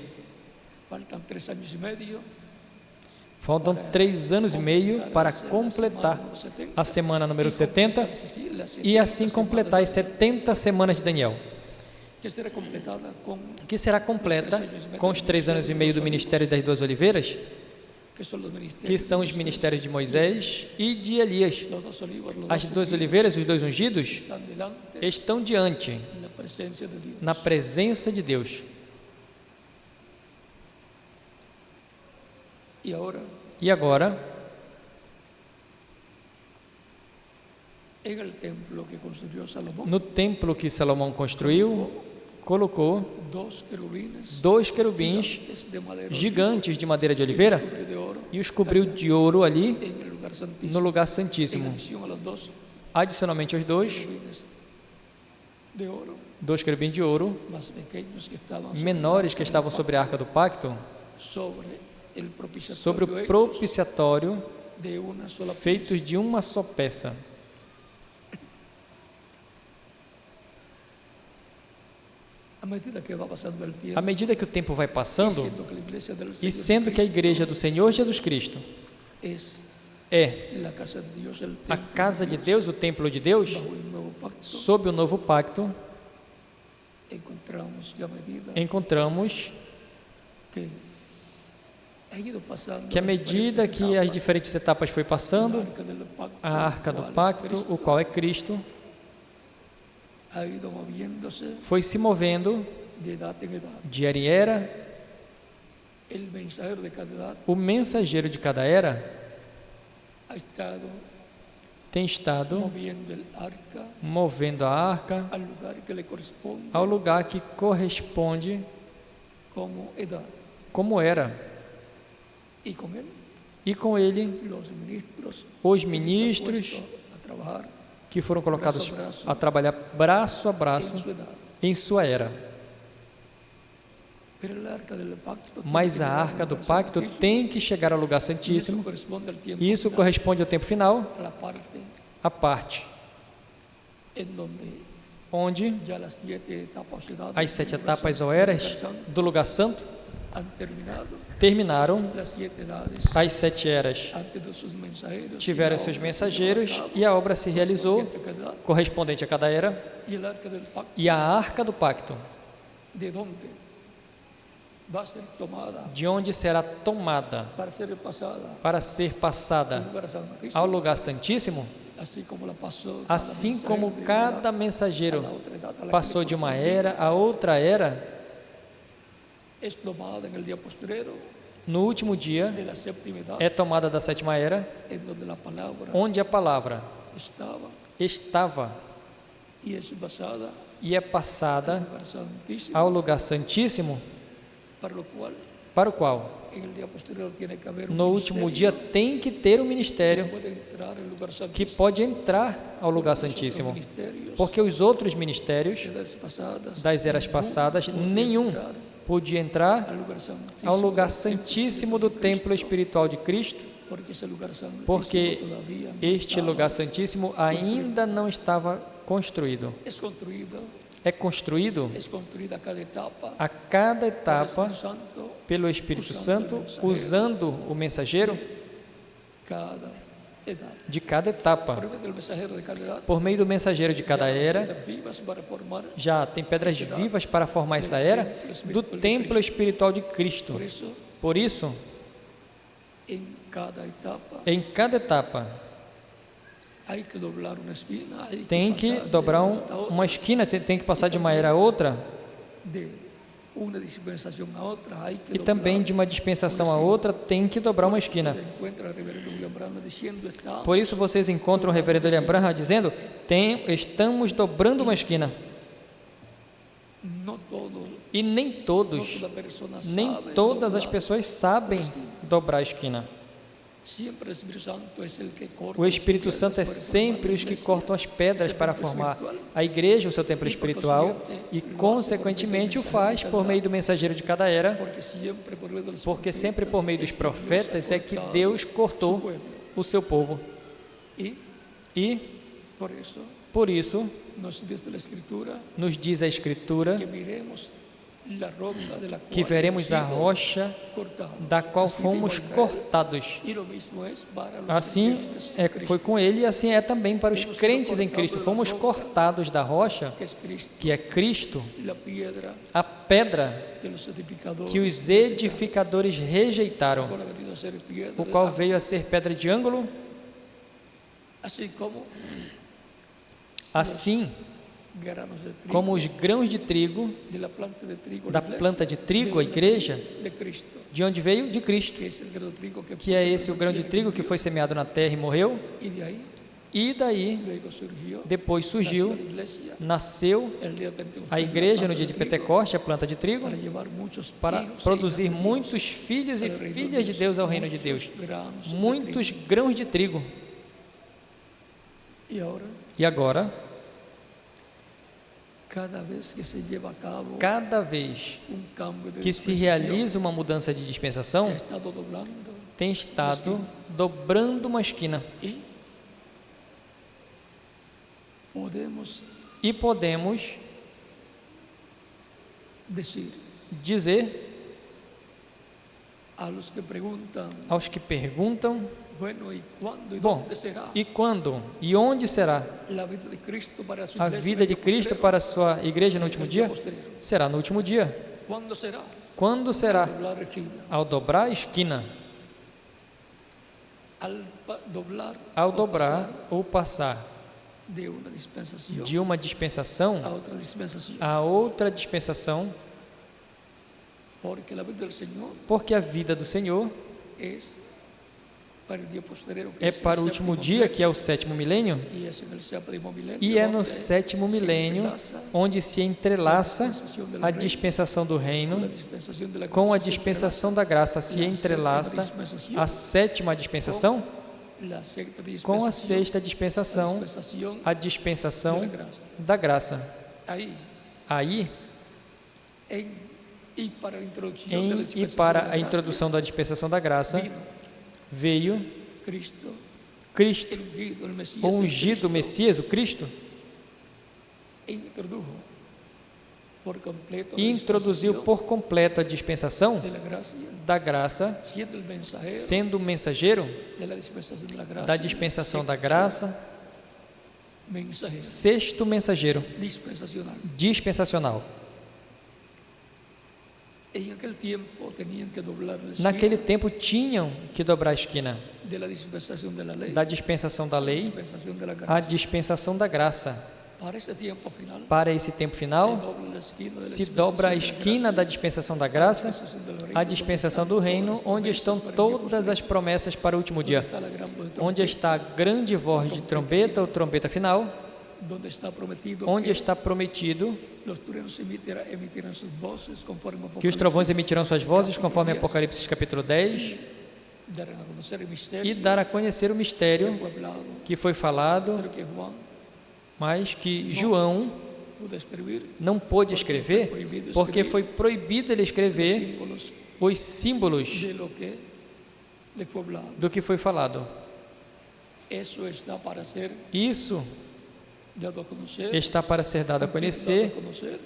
Faltan 3 años y medio Faltam 3 anos e meio para completar a semana número 70 e assim completar as 70 semanas de Daniel, que será completada con que será completa com os 3 anos e meio do ministério das duas oliveiras, que son los que ministerios são os ministérios de Moisés e de Elias. los dos olivos, los As dos duas olivos oliveiras, os dois ungidos, están delante estão diante, en la presencia de Dios. na presença de Deus. Y ahora, E agora, en el templo que construyó Salomón, no templo que Salomão construiu, colocou dos querubines 2 querubins gigantes de madera gigantes de madeira de oliveira de oro e os cobriu de ouro ali en el lugar santísimo. no lugar En santíssimo. adición a los dos Adicionalmente aos 2, querubines de oro 2 querubins de ouro más pequeños que estaban sobre menores el que arca estavam sobre a arca do pacto, sobre el propiciatorio sobre o hechos propiciatório, de una sola pieza. feitos de uma só peça. A medida que va pasando el À tiempo, medida que o tempo vai passando, siendo que la iglesia del e Señor sendo que a igreja do Senhor Jesus Cristo es é la casa de Dios, el a templo casa de Deus, o templo de Deus, bajo el nuevo pacto, sob o novo pacto, encontramos que a medida encontramos que ha ido pasando que à las medida diferentes que as etapas, diferentes etapas foi la passando, arca del pacto, a arca do cual es pacto, Cristo, o qual é Cristo, ha ido moviéndose foi se movendo de edad en edad. de era em era. El mensajero de cada edad O mensageiro de cada era ha estado tem estado moviendo el arca movendo a arca al lugar que le corresponde ao lugar que corresponde como edad. como era, Y con él, e com ele los ministros os que se han ministros puesto a trabajar que foram colocados braço a braço, a trabalhar braço a en braço su edad. em sua era. Pero el arca del pacto tiene Mas que a llegar al arca do lugar pacto santísimo, tem que chegar ao lugar y eso santíssimo, corresponde al tiempo e isso final, corresponde ao tempo final, a la parte a parte en donde onde ya las 7 etapas de edad as 7 del lugar etapas santo- ou del eras lugar santo do lugar santo han terminado. terminaram, Las 7 edades as 7 eras antes de sus mensajeros tiveram y la seus obra se mensageiros llevó a cabo e a obra se realizou correspondiente a cada edad. correspondente a cada era, Y el arca del pacto, e a arca do pacto, de donde va a ser tomada de onde será tomada para ser pasada para ser passada al lugar santísimo, ao lugar santíssimo, así como la pasó cada assim como mensajero de cada edad mensageiro a la otra edad a la que passou le de uma correspondía, era a outra era, es tomada en el día postrero no último dia de la séptima edad, é tomada da 7ª era, en donde la palabra onde a palavra estaba estava y es basada e é passada al lugar santísimo, ao lugar santíssimo, para lo cual para o qual en el día posterior tiene que haber un no último dia ministerio tem que ter um que ministério puede entrar al lugar que santísimo, pode entrar ao lugar porque los otros santíssimo, ministerios porque os outros ministérios de las pasadas, das eras passadas, podían nenhum entrar podia entrar al lugar santísimo ao lugar del templo santíssimo do templo espiritual de Cristo, porque esse lugar santíssimo porque todavía no este estaba. lugar santíssimo ainda não estava construído. Es construido, É construído es construida cada etapa a cada por el etapa Espíritu Santo, pelo Espírito Santo, usando o mensageiro cada edad. de cada etapa. Por medio del mensajero de cada edad, Por meio do mensageiro de cada ya las era, piedras vivas para formar. já tem pedras vivas para formar essa era do templo espiritual de Cristo. Por eso, Por isso, en cada etapa em cada etapa, hay que doblar una esquina, hay tem que que pasar de dobrar una a otra, uma esquina, tem que passar de uma era a outra, de una dispensación a otra, hay que e também de uma dispensação a outra tem que dobrar uma esquina. encuentra al reverendo William Branham diciendo, está Por isso vocês encontram o reverendo William Branham dizendo: estamos dobrando uma esquina. no todo, E nem no todos, toda persona nem sabe todas as doblar. pessoas sabem dobrar a esquina. Siempre el Espíritu Santo es el que corta O las Espírito piedras Santo é para formar sempre la os que iglesia. cortam as pedras para formar a igreja, o seu templo espiritual, e consequentemente o faz por meio do mensageiro de cada era, Porque sempre por meio dos profetas é que Deus cortou o seu povo. E E, por isso por isso, nos diz a Escritura nos diz a Escritura que miremos la roca de la que cual veremos a hemos sido rocha cortados. da qual Así fomos dijo Israel, cortados. y lo mismo es para los Assim creyentes en Cristo, foi com ele e assim é também para os crentes em Cristo. Fomos cortados da rocha, que es Cristo, que é Cristo, la piedra a pedra que los edificadores que os edificadores rejeitaram, cual ha venido a ser piedra o de qual ángulo. veio a ser pedra de ângulo. Así como Assim granos de trigo como os grãos de trigo de la planta de trigo, da la iglesia, planta de trigo, a igreja, de Cristo, de onde veio? De Cristo, que es el grano de trigo que que é esse o grão de trigo que foi semeado na terra e morreu. y de ahí E daí, luego surgió depois surgiu, la iglesia nasceu el día de Pentecostés, a la igreja planta no dia de de trigo, Pentecoste, a planta de trigo, para llevar muchos para hijos e produzir hijas de Dios muitos filhos e al reino filhas de Deus ao reino de Deus. muchos granos de Muitos trigo. grãos de trigo. Y ahora, E agora, cada vez que se lleva a cabo cada vez cambio de que se dispensación, realiza uma mudança de dispensação, se ha estado doblando tem estado dobrando uma esquina. y podemos E podemos decir dizer a los que preguntan, aos que perguntam: bueno, ¿y cuándo y bom, dónde será e quando? E onde será la vida de Cristo para su a iglesia en vida el de día Cristo postrero? para a sua igreja no último dia? Postrero. Será no último dia. ¿Cuándo será? Quando será? Doblar esquina. Ao dobrar a esquina, Doblar ao o dobrar pasar ou passar de una dispensación de uma dispensação a otra dispensación, a outra dispensação, porque la vida del Señor porque a vida do Senhor es para el día postrero, que é es el para o último séptimo dia, que é o sétimo milênio, milenio, y es en el séptimo milenio e é no donde sétimo se milênio entrelaza onde se entrelaça a dispensação do la reino dispensación de la com a gracia, se dispensação da graça, se entrelaça a sétima dispensação la sexta com a dispensación, sexta dispensação, dispensação a dispensação de la gracia. da graça. Ahí, Aí, y para la introducción de la e dispensación de para la a gracia, introdução da dispensação da graça, vino veio Cristo, Cristo, el ungido, el Mesías, o el ungido Cristo, Messias, o Cristo, e introdujo por completo e la introduziu dispensación por completo a dispensação de la gracia, da graça, siendo el mensajero sendo o mensageiro de la dispensación de la gracia, da dispensação da graça, mensajero sexto mensageiro dispensacional. dispensacional. En aquel tiempo tenían que doblar la esquina Naquele tempo tinham que dobrar a esquina de la dispensación de la ley, da dispensação da lei dispensación de la à gracia. dispensação da graça. Para ese tiempo final, Para esse tempo se final, dobla la esquina de la se dobra a dispensación esquina da de dispensação da graça, la gracia, dispensación del reino, a dispensação do reino, onde estão todas as promessas para o último dia, está la gran voz de onde está a grande voz de trombeta, ou trombeta final, donde está prometido onde que está prometido los truenos emitirán sus voces conforme a que os trovões Apocalipsis, emitirão suas vozes, conforme Apocalipse capítulo 10, darán a conocer el misterio e dar a conhecer o que mistério fue hablado, que foi falado, pero que Juan mas que João pudo escribir não pôde escrever, porque foi proibido ele escrever símbolos os símbolos de lo que le fue hablado. do que foi falado. Eso está para ser Isso dado a conocer, está para ser dado a dado conhecer, a conocer,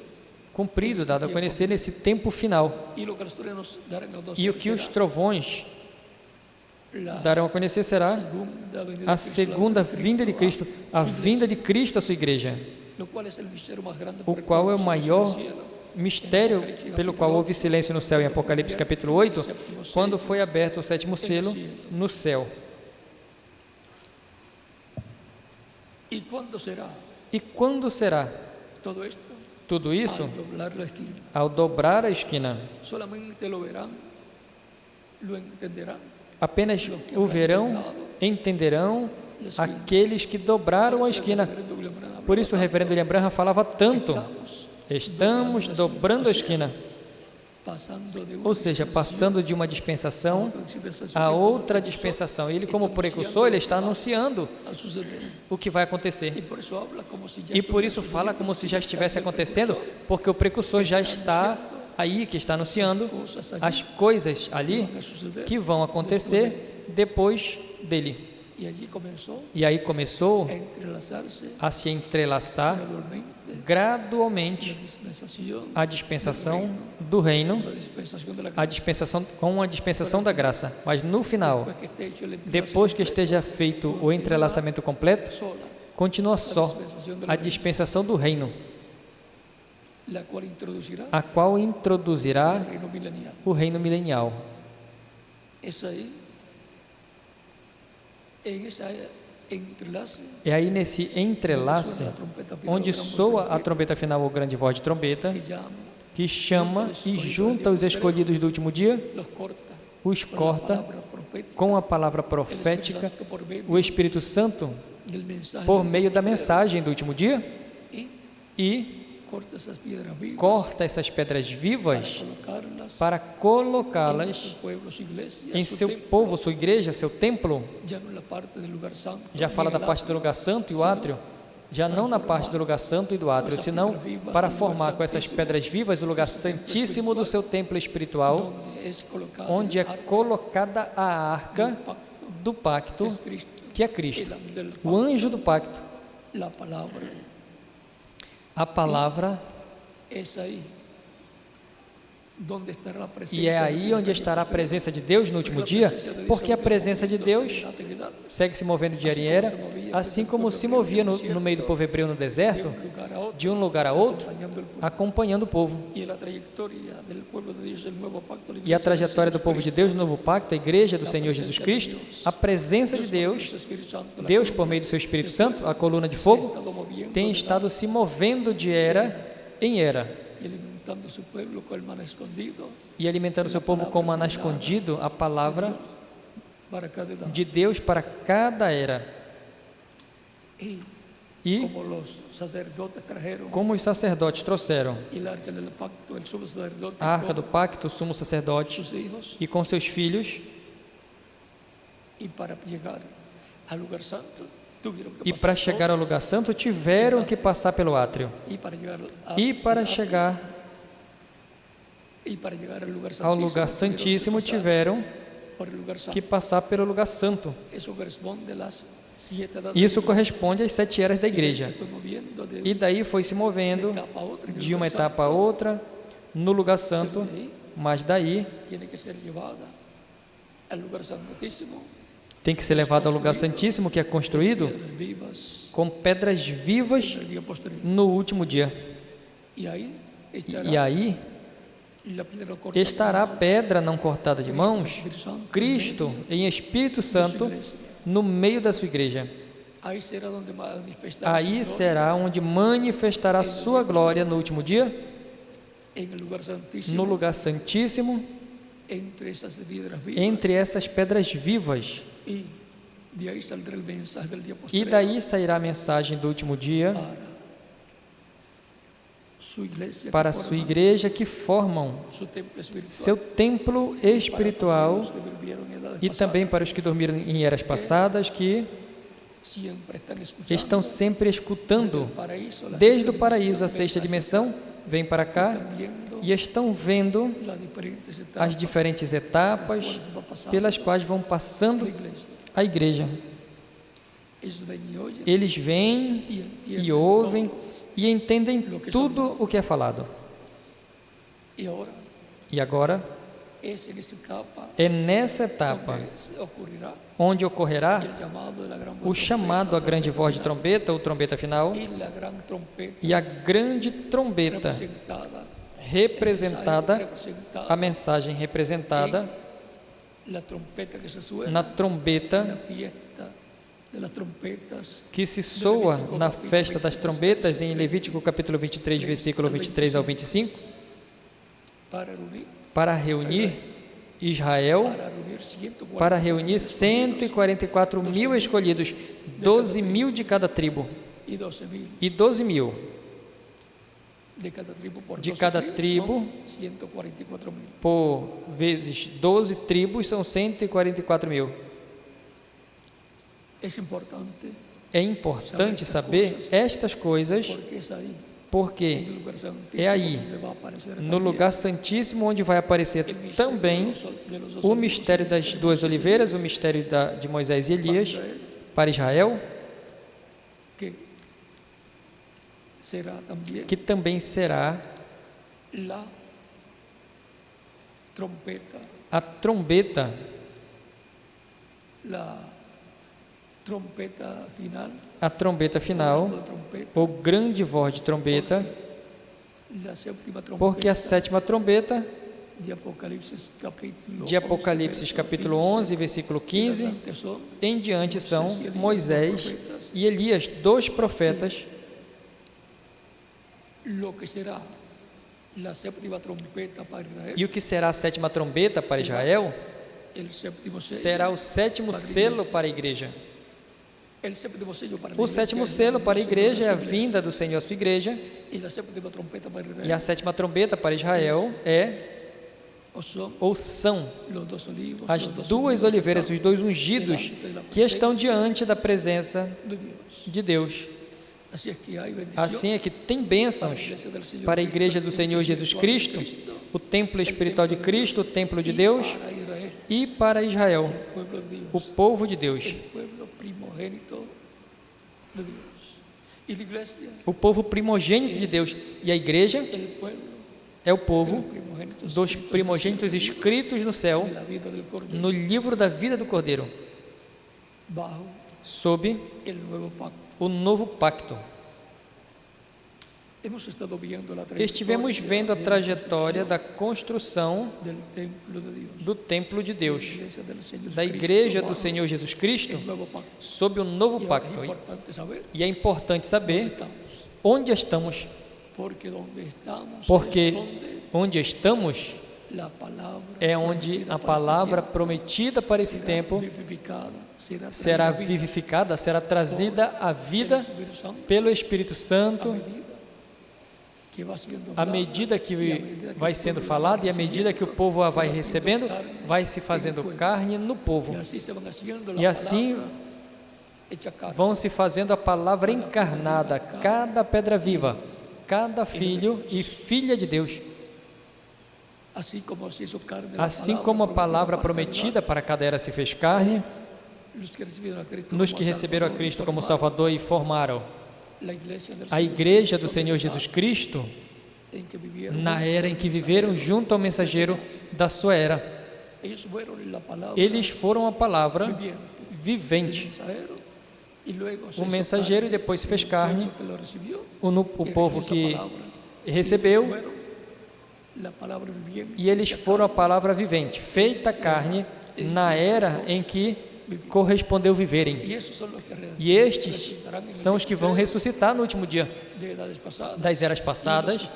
cumprido, dado a conhecer nesse tempo final. y lo que los truenos darán a conocer E o que os será trovões la darão a conhecer será segunda venida de a Cristo, segunda la venida vinda de Cristo, a vinda de Cristo à sua igreja, lo cual es el misterio más grande o por el qual é o cual maior se cielo. mistério pelo qual houve silêncio no céu em Apocalipse capítulo 8, quando foi aberto o sétimo selo no céu. ¿Y cuándo será E quando será todo esto? tudo isso? Al doblar la esquina. Ao dobrar a esquina. Solamente lo verán, lo entenderán Apenas o verão, entenderão aqueles que dobraram a esquina. Por isso o reverendo William Branham falava tanto: estamos dobrando a esquina. pasando de Ou seja, passando de uma dispensação dispensación a outra dispensação. Ele, como precursor, ele está anunciando a suceder. o que vai acontecer. Y por eso habla como si ya E por estuviera isso fala como se já sucediendo, estivesse acontecendo, porque o precursor já está aí, que está anunciando as coisas ali a suceder. que vão acontecer depois dele. Y allí comenzó E aí começou a entrelazarse a se entrelaçar gradualmente gradualmente dispensación, a dispensação do reino, la dispensación de la a dispensação com a dispensação da graça. Mas no final, que esté hecho el depois que esteja feito o entrelaçamento completo, sola, continua só a dispensação do reino, la cual introducirá a qual introduzirá el reino milenial. o reino milenial. Es ahí, en esa entrelace, É aí nesse entrelace onde soa a trombeta final, ou grande voz de trombeta, que llama, que chama e junta os escolhidos do último dia, los corta, os con la corta palabra profética, com a palavra el Espíritu profética, Santo por medio o Espírito Santo del mensaje por del meio da Evangelio, mensagem do último dia y e corta esas piedras vivas corta essas pedras vivas colocarlas para en colocá-las su pueblo, su iglesia, em su seu templo, povo, sua igreja, seu templo. ya no en la parte del lugar santo, Já fala ni da en el parte do lugar santo e o átrio, já não na parte do lugar santo e do átrio, senão para formar com essas pedras vivas o lugar santíssimo do seu templo espiritual, donde es colocado onde é el arca colocada a arca del pacto, do pacto, que es Cristo, que é Cristo, el ángel del o pacto, anjo do pacto. la palabra A palavra, es ahí donde estará la presencia e é aí onde estará a presença de Deus no último dia, porque a presença de Deus segue se movendo de era em era, assim como se movia no meio do povo hebreu no deserto, lugar a otro, de um lugar a outro, acompañando el pueblo. acompanhando o povo. Y la trayectoria del pueblo de Dios, el nuevo pacto, la E a iglesia del trajetória do Señor povo de Deus, no novo pacto, a igreja do Senhor Jesus Cristo, a presença de Deus, Cristo, el Espíritu Santo, la Deus por meio do seu Espírito Santo, a coluna de fogo, estado moviendo tem estado se movendo de era em era y alimentando su pueblo con el maná escondido e alimentando seu povo com maná escondido, a palavra para cada edad. de Deus para cada era. E Como los sacerdotes trajeron como os sacerdotes trouxeram el arca del pacto, el sumo sacerdote a arca do con pacto, o sumo sacerdote, sus hijos, e com seus filhos, y para llegar al lugar santo tuvieron que e pasar para chegar ao lugar santo tiveram que passar pelo átrio. y para llegar E para chegar al lugar ao lugar santíssimo tiveram por el lugar santo. que passar pelo lugar santo. Eso corresponde a las 7 edades. Isso corresponde às 7 eras da Se igreja. fue moviendo de E daí foi se movendo etapa a otra, de uma etapa a outra no lugar santo, mas daí tiene que ser llevada al lugar santísimo, tem que ser levado ao lugar santíssimo, que é construído piedras vivas com pedras vivas el día posterior. no último dia. Y ahí E aí la piedra cortada estará a pedra não cortada de mãos, Cristo em Espírito Santo, no meio da sua igreja. ahí será donde manifestará Aí su será onde manifestará sua glória no último dia, gloria en el lugar santísimo, no lugar santíssimo, entre esas piedras vivas. entre essas pedras vivas. Y de ahí saldrá el mensaje del día E posterior daí sairá a mensagem do último dia para a sua igreja que formam su templo espiritual, seu templo espiritual, los que durmieron en edades e pasadas, também para os que dormiram em eras passadas, que siempre están escuchando estão sempre escutando, paraíso, la desde sexta o paraíso, a dimensión, sexta dimensão, vêm para cá viendo e estão vendo las diferentes etapas as diferentes etapas va a pasar pelas quais vão passando la iglesia. a igreja. Ellos ven y oyen Eles vêm y entienden e ouvem e entendem tudo o que é falado. y ahora E agora es en esa etapa é nessa etapa donde ocurrirá onde ocorrerá el llamado de la gran o voz chamado à grande voz de trombeta, ou trombeta final, y la gran trompeta e a grande trombeta representada, representada, a mensagem representada la trompeta que se suena na en trombeta la fiesta de las trompetas que se soa na festa das trombetas, em Levítico capítulo 23, versículo 23 ao 25, para reunir Israel, para reunir 144 mil escolhidos, 12 mil de cada tribo, y 12.000 e 12 mil de cada tribu por de 12 cada tribus, tribo, son 144.000. por vezes 12 tribos, são 144 mil. Es importante É importante saber estas coisas, porque es ahí, en porque el lugar santísimo, é aí, donde va a aparecer no también lugar santíssimo, onde vai aparecer el misterio também de los dos o olivos mistério das duas oliveiras, o mistério de Moisés e Elias para Israel, que será también que também será la trompeta, a trombeta, la trompeta final, a trombeta la final, trompeta, ou grande voz de trombeta, la séptima porque a trompeta sétima trombeta de Apocalipse capítulo 11, versículo 15, son em diante são Moisés e Elias, 2 profetas, lo que será la séptima trompeta para Israel, e o que será a sétima trombeta para Israel el séptimo sello, será o sétimo selo para a igreja. el séptimo sello para la O iglesia, sétimo es la selo para a venida del igreja é a Señor a su iglesia. vinda do Senhor à sua igreja, Y la séptima trompeta para Israel, e a sétima trombeta para Israel é o son ou são los dos olivos, as los dos duas oliveiras, os dois ungidos delante da que estão presença diante da presença de Dios. de Deus. Así es que hay bendición Assim é que tem bênçãos para a igreja do Senhor Jesus Cristo, o templo espiritual de Cristo, o templo de Deus, para Israel, e para Israel, el pueblo de Dios, o povo de Deus, el pueblo primogénito de Dios. Y la iglesia, o povo primogênito de Deus. E a igreja el pueblo é o povo primogénito dos primogênitos escritos no céu, de la vida del Cordero, no livro da vida do Cordeiro, bajo sob el nuevo pacto. o novo pacto. Hemos estado viendo la Estivemos vendo a trajetória da construção del templo de Dios, do templo de Deus, iglesia del Señor da Cristo, igreja do bajo Senhor Jesus Cristo, el nuevo pacto. sob o novo Y ahora pacto. es importante saber E é importante dónde saber estamos, onde estamos, porque donde estamos porque es donde onde estamos la palabra é onde prometida a para palavra este prometida para esse tiempo tempo vivificada, será traída à vida vivificada, será trazida à pelo vida Espírito Santo, pelo Espírito à Santo, medida que vai sendo à hablada, medida que e à medida que vai o sendo povo falado e à vai medida que o povo a vai recebendo, vai se fazendo carne no e povo. assim se vai haciendo E la assim palavra hecha carne. vão se fazendo a palavra encarnada, cada pedra viva, cada filho e filha de Deus. Assim como se hizo carne la Assim como a palavra prometida para cada era se fez carne, los que reciberam a Cristo nos como que receberam a Salvador, Cristo como formaram Salvador e formaram la iglesia del a Señor igreja do Cristo, Senhor Jesus Cristo, em que viveram na era em que viveram junto ao mensageiro da sua era. eles foram la palavra Eles foram a palavra viviente, vivente, mensajero, e luego se o hizo mensageiro, e carne, depois se fez el carne, pueblo que lo recibió, o povo esa que palavra, recebeu, fueron la palavra viviente, e eles foram a palavra vivente, feita carne, na era em que correspondeu viverem. y esos son los que E estes resucitarán en el são os que vão ressuscitar no último dia de edades pasadas, das eras passadas,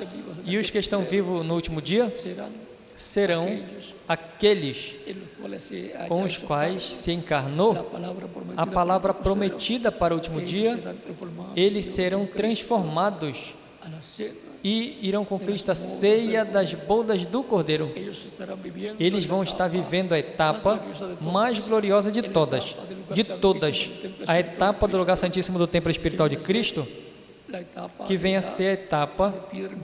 e os que estão vivos no último dia serán serão aqueles en los cuales se haya com os hecho quais carne se encarnou la palabra prometida a palavra por el Cordero, prometida para o último ellos dia. serán transformados Eles en serão Cristo transformados a la cena. e irão com Cristo a ceia das bodas do Cordeiro. Ellos estarán viviendo Eles en vão la estar etapa vivendo a etapa mais gloriosa de todas, a etapa do lugar santíssimo do templo espiritual de Cristo, la etapa que vem a ser a etapa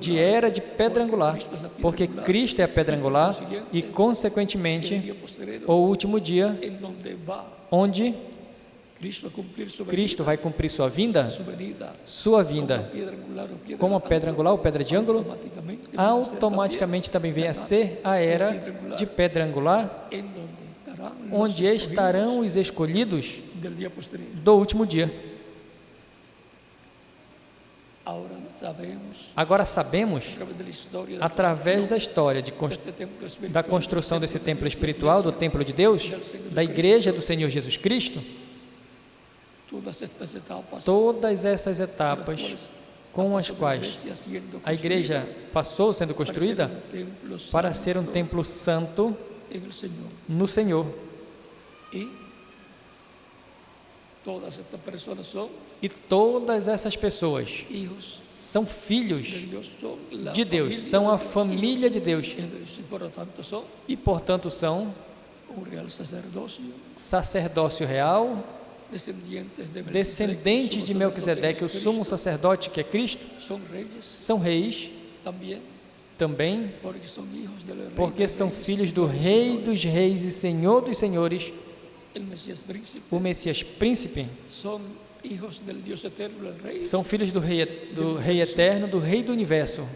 de era de pedra angular, porque Cristo é a pedra angular e, consequentemente, día postrero, o último dia, en donde va onde Cristo a cumplir su Cristo vai cumprir sua vinda, sua venida, sua vinda, piedra angular o piedra como a pedra angular ou pedra de ângulo, automaticamente também vem a ser a era de pedra angular, en donde estarán onde estarão os escolhidos del día posterior. do último dia. Ahora sabemos, Agora sabemos, a través de la historia de através da história este templo espiritual, da construção desse templo espiritual, do templo de Deus, da igreja do Senhor Jesus Cristo, todas estas etapas todas essas etapas com as quais a igreja passou sendo construída para ser um templo santo en el Señor. no Senhor. Y todas estas personas son E todas essas pessoas hijos são filhos de Dios, son la de Deus, familia são a de Dios, família de Deus hijos de Dios, y por lo tanto son e, portanto, são un real sacerdocio, sacerdócio real, descendientes de descendentes de Melquisedeque, o sumo sacerdote que é Cristo, son reyes são reis también, também, porque son hijos del rey porque de são reyes, filhos do Señor de Rei señores, dos Reis e Senhor dos Senhores, el Mesías príncipe, o Messias príncipe, son hijos del Dios eterno, del Rey, são filhos do Rei Eterno, do Rei do Universo.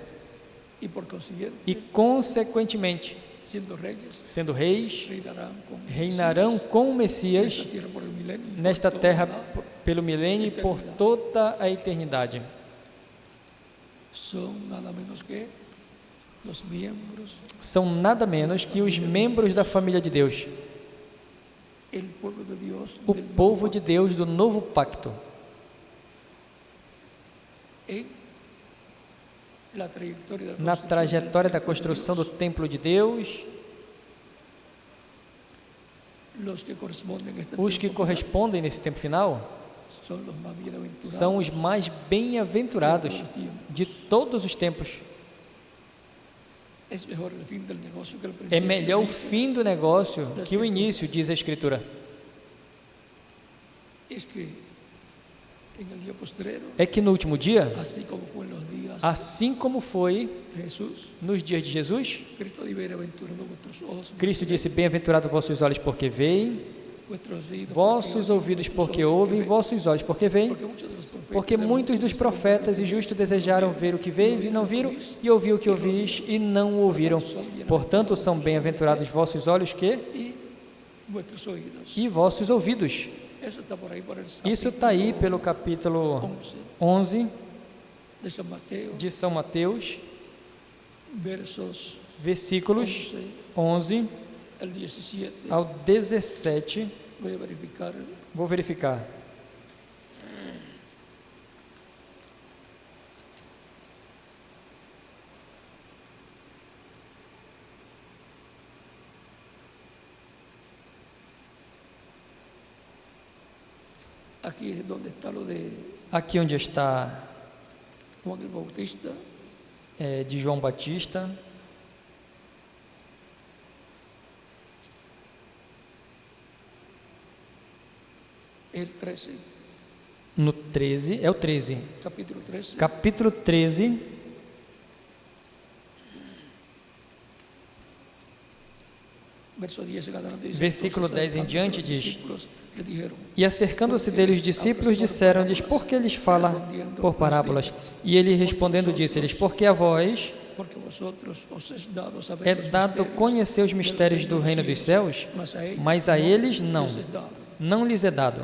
y por consiguiente, E, consequentemente, siendo reyes, sendo reis, reinarán con reinarão com o Messias esta tierra por el milenio, y nesta por terra toda pelo milênio e por toda a eternidade. son nada menos que los miembros, São nada menos que os membros da família de Deus, el pueblo de Dios, o del povo de Deus do novo pacto. en la trayectoria de la Na construcción trajetória del da templo de construção do Dios, templo de Deus, los que corresponden a este os que tiempo final correspondem nesse tempo final son los más bienaventurados são os mais bem-aventurados de todos os tempos. Es mejor el fin del negocio que el É principio, melhor o dice. fim do negócio que o início, diz a Escritura. Es que en el día postrero, É que no último dia, así como fue en los días assim como foi de Jesús, nos dias de Jesus, Cristo dice, bienaventurado vuestros ojos, Cristo disse: bem-aventurado vossos olhos porque veem, vuestros oídos, vossos ouvidos porque ouvem, vossos olhos porque veem, porque muitos dos profetas e justos desejaram ver o que veis e não viram, e ouvir o que ouvis e não ouviram. Portanto, são bem-aventurados vossos olhos y vuestros oídos. e vossos ouvidos. Eso está por ahí por el Isso está aí capítulo pelo capítulo 11 11 de San Mateo, de São Mateus, versos versículos 11 al 17. ao 17. Voy a verificar. Vou verificar. Aquí es donde está lo de Aqui onde está Juan el Bautista, de João Batista, el 13, no 13, é o 13, capítulo 13, capítulo 13, verso 10 en adelante dice, versículo entonces, 10 em diante los diz: discípulos le dijeron, E acercando-se deles os discípulos, disseram-lhes: Por que eles falam por parábolas? E ele respondendo disse-lhes: Porque a vós porque vosotros os es dado saber é los dado misterios conhecer os mistérios do reino dos céus, mas a eles não, les es dado, não lhes é dado.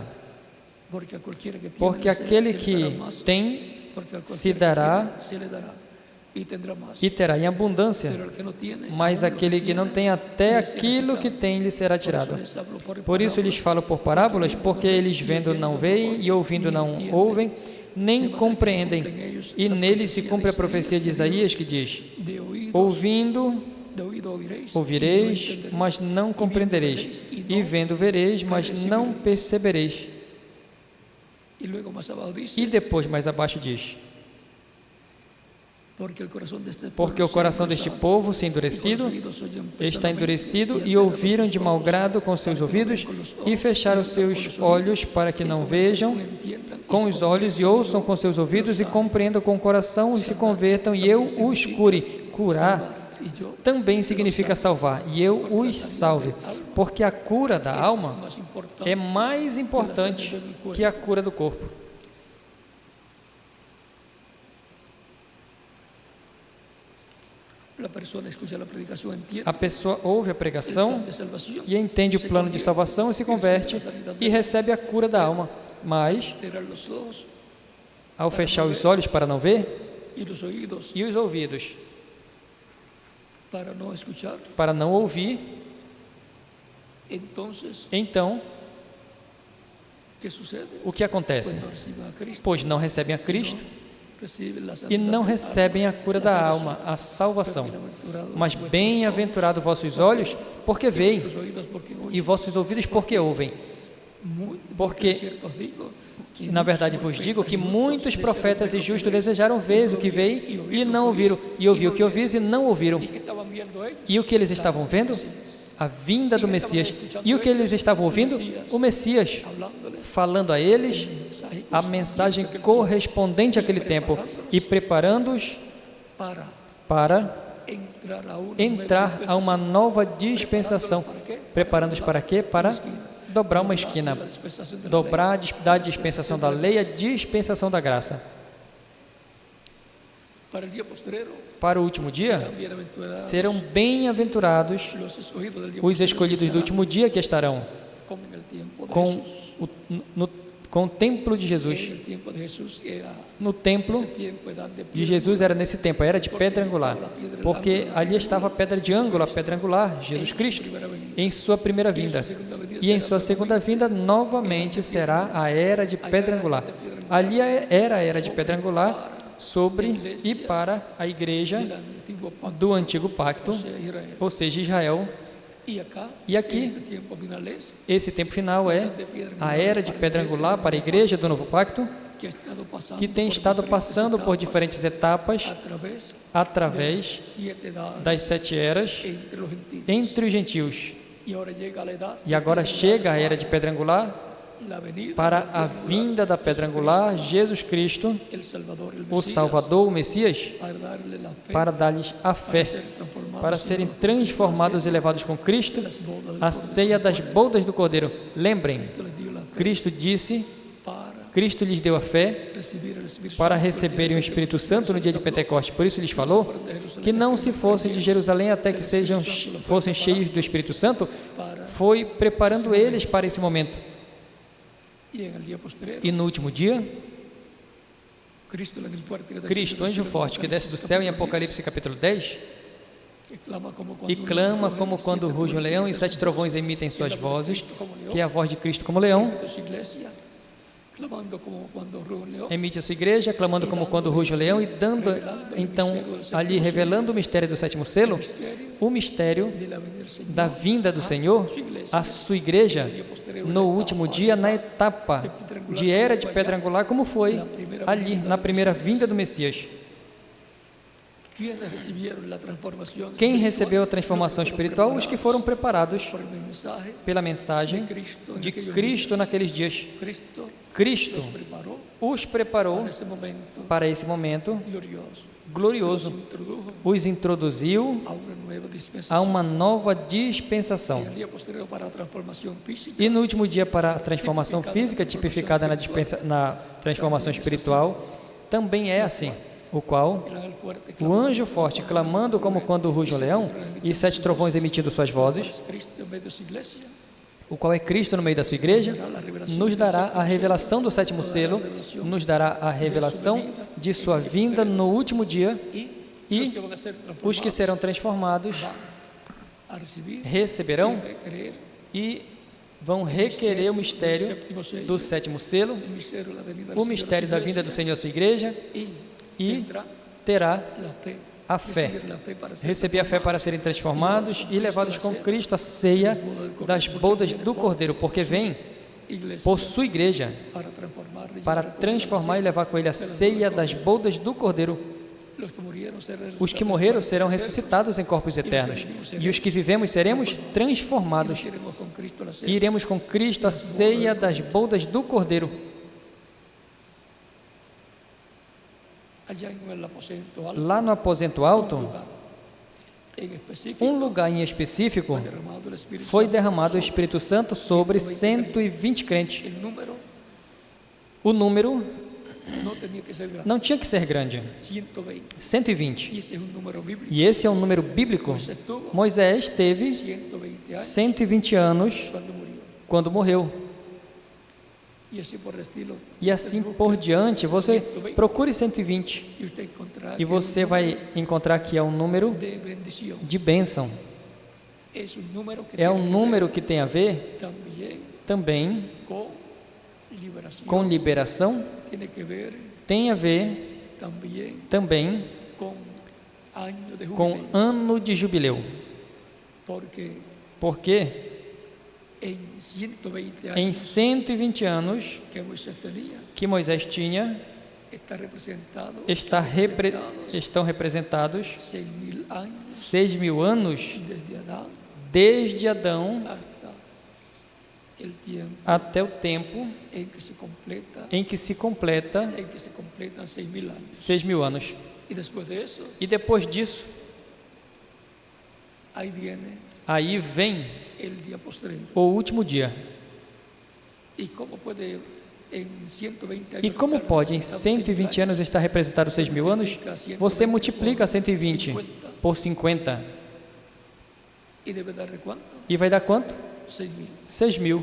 porque a cualquiera que tiene Porque les- aquele se le que dará más, tem porque al se cualquiera que dará tiene, se le dará y tendrá más, e terá em abundância, pero al que no tiene, mas aún lo aquele que não tiene, tem, até le será aquilo que quitado. tem lhe será Por eso tirado. les hablo por Por isso lhes falo por parábolas, porque eles vendo não veem e ouvindo não ouvem, nem compreendem. E neles se cumpre a profecia de Isaías que diz: de oídos, Ouvindo, de oído oiréis, ouvireis, y no entenderéis, mas não compreendereis, e vendo vereis, mas não percebereis. y luego más abajo dice, E depois, mais abaixo, diz: porque el corazón de este Porque pueblo o coração deste povo se endurecido, está endurecido, e ouviram de mau grado com seus ouvidos, e fecharam seus olhos para que não vejam com os olhos, e ouçam com seus ouvidos, e compreendam com o coração, e se convertam, e eu os cure. Curar também significa salvar, e eu os salve, porque a cura da alma más importante. é mais importante que a cura do corpo. La persona escucha la predicación, entiende A pessoa ouve a pregação de salvación, e entende o plano de salvação e se converte e recebe a cura da alma, mas cerrar los ojos ao fechar os olhos para não ver y los oídos e os ouvidos para no escuchar, para não ouvir, entonces, então ¿qué sucede? o que acontece? Pues no reciben a Cristo, Pois não recebem a Cristo reciben la e sanidad não del recebem a alma, cura la da salvación. alma, a salvação. Bienaventurados Mas vuestros bem-aventurado vossos olhos, porque veem, ojos, oídos, porque oyen. e vossos ouvidos, porque ouvem. Porque, cierto os digo, que na verdade vos digo que muitos profetas e justos desejaram ver o que veem e não ouviram, e ouvir o que ouvis e não ouviram. y que estaban viendo ellos, E o que eles estavam vendo? A vinda do Messias. E o que eles estavam ouvindo? O Messias, hablándoles falando a eles mensaje a mensagem correspondente àquele tempo e preparando-os para para entrar a una entrar a uma nova dispensação. Preparando-os para quê? Para dobrar uma esquina, la dispensación de la dobrar ley, da dispensação da lei à dispensação da graça. para el día postrero Para o último dia, serán bienaventurados serão bem-aventurados los escogidos del día os postrero, escolhidos que do último dia, que estarão como en el tiempo de com Jesús. com o templo de En Jesus. el tiempo de Jesús era No templo ese tiempo, edad de de piedra, Jesus era nesse tempo, era de pedra angular, porque ali estava a pedra de ângulo, a pedra angular, Jesus Cristo, em sua primeira vinda. E em sua segunda vinda, novamente será a era de pedra angular. Ali era a era de pedra angular sobre e para a igreja del antiguo pacto, do antigo pacto, o sea, Israel. ou seja, Israel. Y acá, aqui, este tiempo final es Esse tempo final é a era de pedra angular para a igreja do novo pacto, que ha estado pasando que tem por estado diferentes passando por etapas diferentes etapas através através de las 7 edades das 7 eras entre los gentiles. entre os gentios. Y ahora llega la edad E agora chega a era de pedra angular la venida para del a Angular, vinda da pedra angular, Jesus Cristo, el Salvador, el o Mesías, Salvador, o Messias, para darle la fe, para dar-lhes a fé, ser transformados para en serem los transformados e levados com Cristo las bodas del à ceia das bodas do Cordeiro. Lembrem, Cristo les dio la fe Cristo disse, para Cristo lhes deu a fé recibir el Espíritu para Santo, receberem o Espírito Santo no dia de Pentecostes. Por isso lhes falou que não se fossem de Jerusalém até que fossem cheios do Espírito Santo, foi preparando eles para esse momento. y en el día posterior, E no último dia, Cristo, el ángel fuerte que descendió Cristo, del anjo cielo en forte que desce do céu em Apocalipse capítulo 10, que clama como e cuando un clama león como ruge, quando siete ruge um truenos leão e y 7 trovões emitem suas la voz de vozes, Cristo como león, que é a voz de Cristo como leão, emite su iglesia, clamando como cuando ruge un león, emite a sua igreja, clamando como quando ruge o leão e dando, então, ali revelando o mistério do sétimo selo, o mistério de la venida del Señor, da vinda do Senhor, a sua igreja, no último dia, na etapa de era de pedra angular, como foi ali, na primeira vinda do Messias. ¿Quiénes recibieron la transformación Quem espiritual? recebeu a transformação espiritual? Os que foram preparados Por el mensaje pela mensagem de Cristo naqueles dias. Cristo Cristo los preparó os preparou para ese momento para esse momento glorioso, glorioso, los introdujo os introduziu a una nueva a dispensación. uma nova dispensação. En el día posterior para la transformación física, E no último dia, para a transformação física, tipificada na transformação espiritual, também é assim, o qual el ángel fuerte o anjo forte, clamando como quando ruge o leão, e 7 trovões emitindo suas vozes, es Cristo en medio de su iglesia, o qual é Cristo no meio da sua igreja, nos dará a revelação do sétimo selo, nos dará a revelação de sua vinda no último dia, y los e que van a ser os que transformados serão transformados a recibir receberão y creer e vão requerer o mistério séptimo sello, do sétimo selo, el misterio de la venida del o Señor mistério a da su vinda do iglesia, Senhor à sua igreja, e tendrá terá la fe, a fé, recibir la fe para ser receber a fé para serem transformados e levados com Cristo à ceia das bodas do Cordeiro, porque vem iglesia por sua igreja para transformar e levar com ele a ceia das bodas do Cordeiro. los que murieron serán Os que morreram serão ressuscitados em corpos eternos, e os que vivemos seremos transformados, iremos con Cristo a la e ceia. iremos com Cristo à ceia das bodas do Cordeiro. Allá en el aposento alto, Lá no aposento alto, en específico, um lugar em específico, derramado el Espíritu foi Santo. derramado o Espírito Santo sobre 120 crentes. El número O número no tenía que ser grande, não tinha que ser grande, 120. 120. Y ese es un número bíblico. E esse é um número bíblico. Moisés tuvo Moisés teve 120 años 120 anos cuando murió. quando morreu. Y así por el estilo. E assim por diante, você procure 120 Y usted encontrará e você vai encontrar que é um número de bendición. de bênção. Es un número que É tiene um que número ver que tem a ver también também con liberación. com liberação, Tiene que ver tem a ver también também con año de com jubileo. ano de jubileu. Porque Porque en 120 em años 120 anos que Moisés tenía, que Moisés tinha, está representado, estão representados 6.000 años 6.000 anos desde Adán desde Adão hasta el tiempo até o tempo en que se completa, em que se completa en que se completan 6.000 años. 6.000 anos. Y después de eso, E depois disso, ahí viene aí vem el día postrero. o último dia. ¿Y cómo puede en 120 años E como estar pode em representado 120 anos estar representado 6.000 anos? Você multiplica 120 por 50 ¿Y debe darle cuánto? e vai dar quanto? 6.000. 6.000.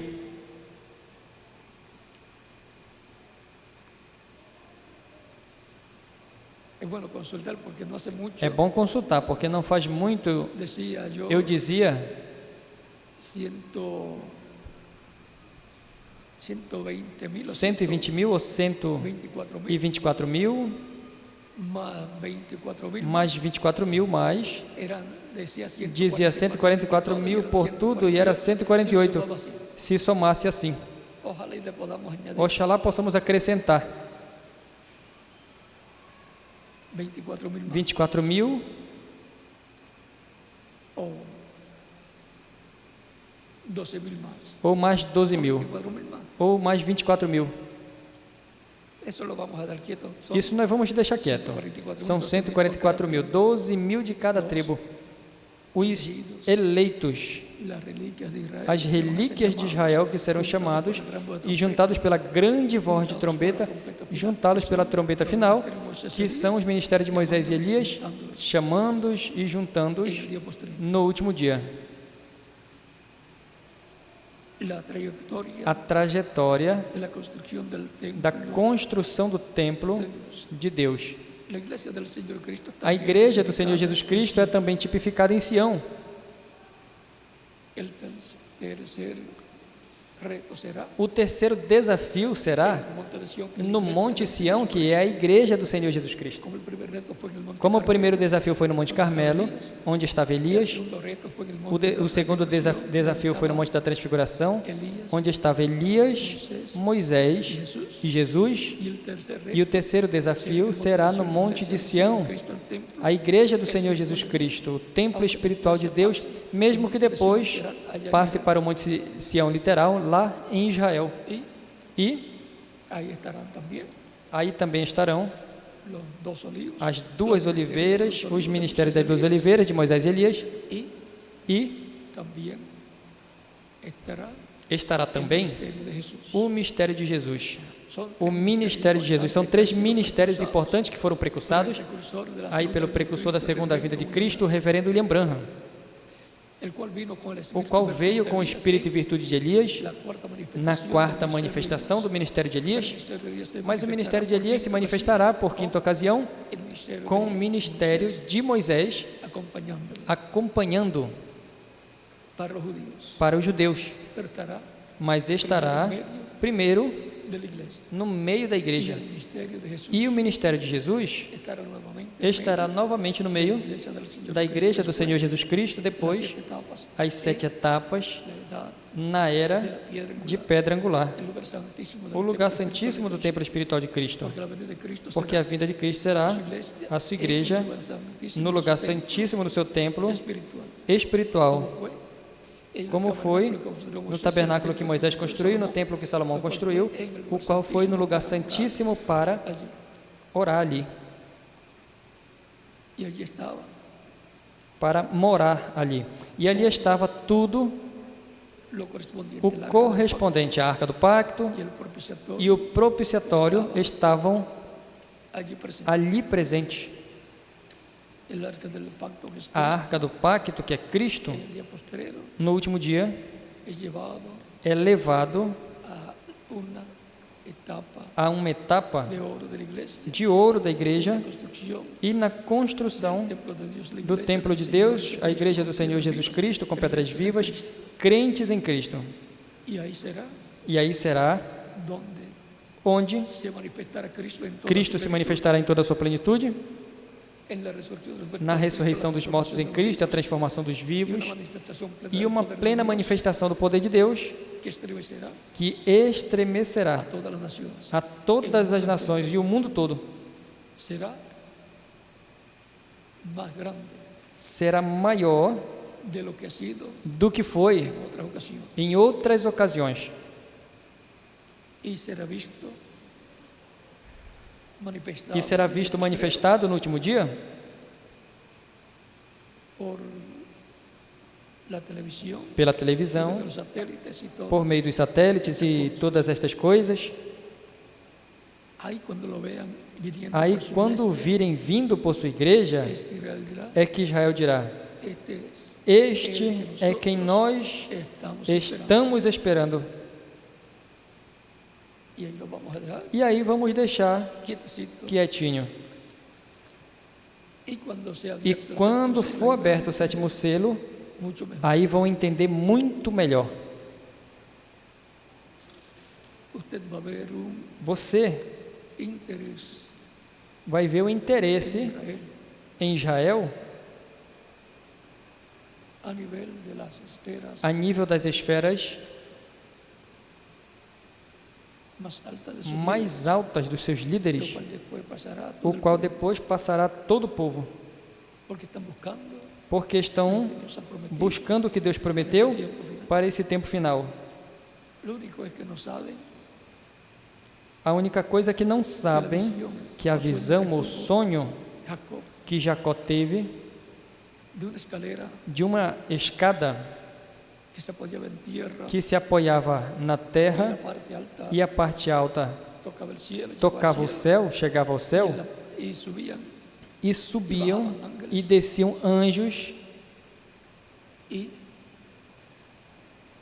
Es bueno consultar porque no hace mucho. É bom consultar, porque não faz muito. Decía yo, Eu dizia 120.000 o 120.000 ou 124.000 124.000 más 24.000 mais 24.000 mais. eran, decía Dizia 144.000 por tudo e era 148 se somasse assim. Ojalá y le podamos añadir Oxalá possamos acrescentar 24.000 más 24.000 o 12.000 más, ou mais 12.000 24.000 más. ou mais 24.000. Eso lo vamos a dar quieto. Son Isso nós vamos deixar quieto. São 144.000, 12.000 de cada tribo. Os eleitos, las reliquias de Israel, as relíquias de Israel que serão chamados e juntados pela grande voz de trombeta, juntá-los pela trombeta final, que são os ministérios de Moisés e Elias, chamando-os e en juntando-os el día posterior. no último dia. La trayectoria A trajetória de la construcción del templo da construção do templo de Deus. La iglesia del Señor Cristo A igreja do Senhor Jesus Cristo é também tipificada em Sião. el tercer reto será O terceiro desafio será el monte de Sión, que es la no iglesia Monte del Sião, Señor que é a igreja do Senhor Jesus Cristo. Como el primer reto fue en el monte Como o Carmelo, primeiro desafio foi no Monte Carmelo, onde estava el Elias, segundo reto fue en el o monte segundo desafio foi no Monte da Transfiguração, Elías, onde estava Elias, Moisés e Jesus, y el tercer reto e o terceiro desafio será no Monte de Sião, Cristo el templo, a igreja do Senhor Jesus Cristo, o templo espiritual de Deus, mesmo que depois passe para o Monte Sião literal, lá em Israel. y E ahí estarán también aí também estarão los dos olivos as duas oliveiras, os ministérios das duas oliveiras de Moisés e Elias, y e también estará el também misterio de Jesús. o mistério de Jesus. Son O ministério de Jesus. São três ministérios importantes que foram precursados precursor de la aí pelo segunda precursor da Cristo, segunda vinda de Cristo, o reverendo William Branham, el cual vino con el o espíritu qual de veio virtud com o de Elías, espírito e virtude de Elias la cuarta na manifestación quarta del manifestação do ministério de Elias, ministerio de Elías se mas o manifestará ministério de por Elias se quinta manifestará por quinta ocasião ocasión, el ministerio com o de ministério de Moisés acompañándole acompanhando para los judíos, para os judeus, pero estará mas estará primeiro de la iglesia no meio da y igreja. el ministerio de Jesús E o ministério de Jesus estará nuevamente estará novamente no meio en la iglesia del Señor da igreja Cristo, do Senhor Jesus Cristo, después depois de las etapas, as 7 etapas la edad na de era la piedra de angular, pedra angular, el lugar santísimo del o lugar templo santíssimo do templo espiritual de Cristo, porque la venida de Cristo porque será a vinda de Cristo será a sua igreja no lugar santíssimo do seu templo espiritual, espiritual, como foi tabernáculo que construyó no Moisés, tabernáculo el que templo Moisés que construiu, no Salomón, templo que Salomão construiu, o qual foi no lugar santíssimo para allí. orar ali, Y allí estaba para morar ali. E ali estava tudo lo correspondiente o al arca del correspondente à Arca do Pacto pacto y el propiciatorio e o propiciatório estavam allí presente. ali presentes. El arca del pacto que es A Cristo, Arca do Pacto, que é Cristo, en el día postrero, no último dia es llevado é levado a una etapa a uma etapa de oro de la iglesia, de ouro da la igreja construcción e na construção del templo de Dios, la do iglesia templo del de Señor Deus, a igreja do Senhor Jesus Cristo, com pedras vivas, crentes em Cristo. Y ahí será E aí será donde onde se manifestará Cristo en toda Cristo su se plenitud, manifestará em toda a sua plenitude, en la resurrección de los muertos, na Cristo, ressurreição la dos mortos em transformación Cristo, a transformação dos y vivos, una manifestación plena e del uma poder de plena Dios manifestação do poder de Deus que estremecerá que estremecerá a todas las naciones. a todas as nações e o mundo todo. Será más grande Será maior de lo que ha sido do que foi en otras ocasiones em outras ocasiões y será visto manifestado e será visto manifestado no último dia por la televisión, pela televisão, los satélites y todo. por meio dos satélites e todas estas coisas. Ahí cuando lo vean viniendo Aí, por su quando virem vindo por sua igreja, iglesia, Israel dirá, é que Israel dirá: este es Este é quem nós estamos esperando. estamos esperando. Y ahí lo vamos a dejar E aí vamos deixar quietecito. quietinho. Y cuando sea E abierto el quando séptimo for sello, aberto o sétimo selo, mucho mejor. aí vão entender muito melhor. Usted va a ver un Você interés vai ver o en interesse Israel em Israel a nivel de las esferas a nível das esferas más altas de su vida, mais altas dos seus lo líderes, cual después pasará a todo o el qual pueblo, depois passará todo o povo, porque están buscando porque estão lo que Dios ha prometido. buscando o que Deus prometeu para esse tempo final. Lo único es que no saben A única coisa que não sabem que a visão ou sonho Jacob que Jacó teve de una escalera de uma escada que se apoyaba en tierra que se apoiava na y la terra parte alta e a parte alta tocaba el cielo, tocava o céu, chegava ao céu, y subían e subiam e desciam anjos, y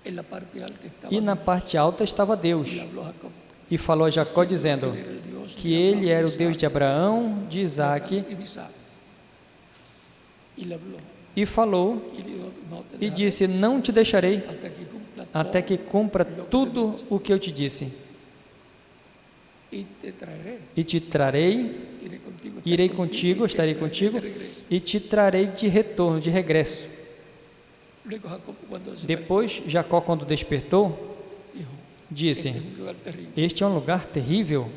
en la parte alta estaba e na parte alta estava Deus. y habló Jacob E falou a Jacó dizendo que era el Dios que de ele Abraham, era o de Deus de Abraão, de Isaac Isaac, y de Isaac. Y le habló e falou y le dijo, no te e dejaré disse: Não te deixarei hasta que cumpla até que todo, cumpra tudo o que eu te disse. y te traeré, E te trarei, iré contigo, irei contigo, estarei te traeré contigo, de regreso. e te trarei de retorno, de regresso. Luego Jacob cuando despertó, Depois, Jacó, quando despertou, dijo, disse: este es un lugar terrible, Este é um lugar terrível.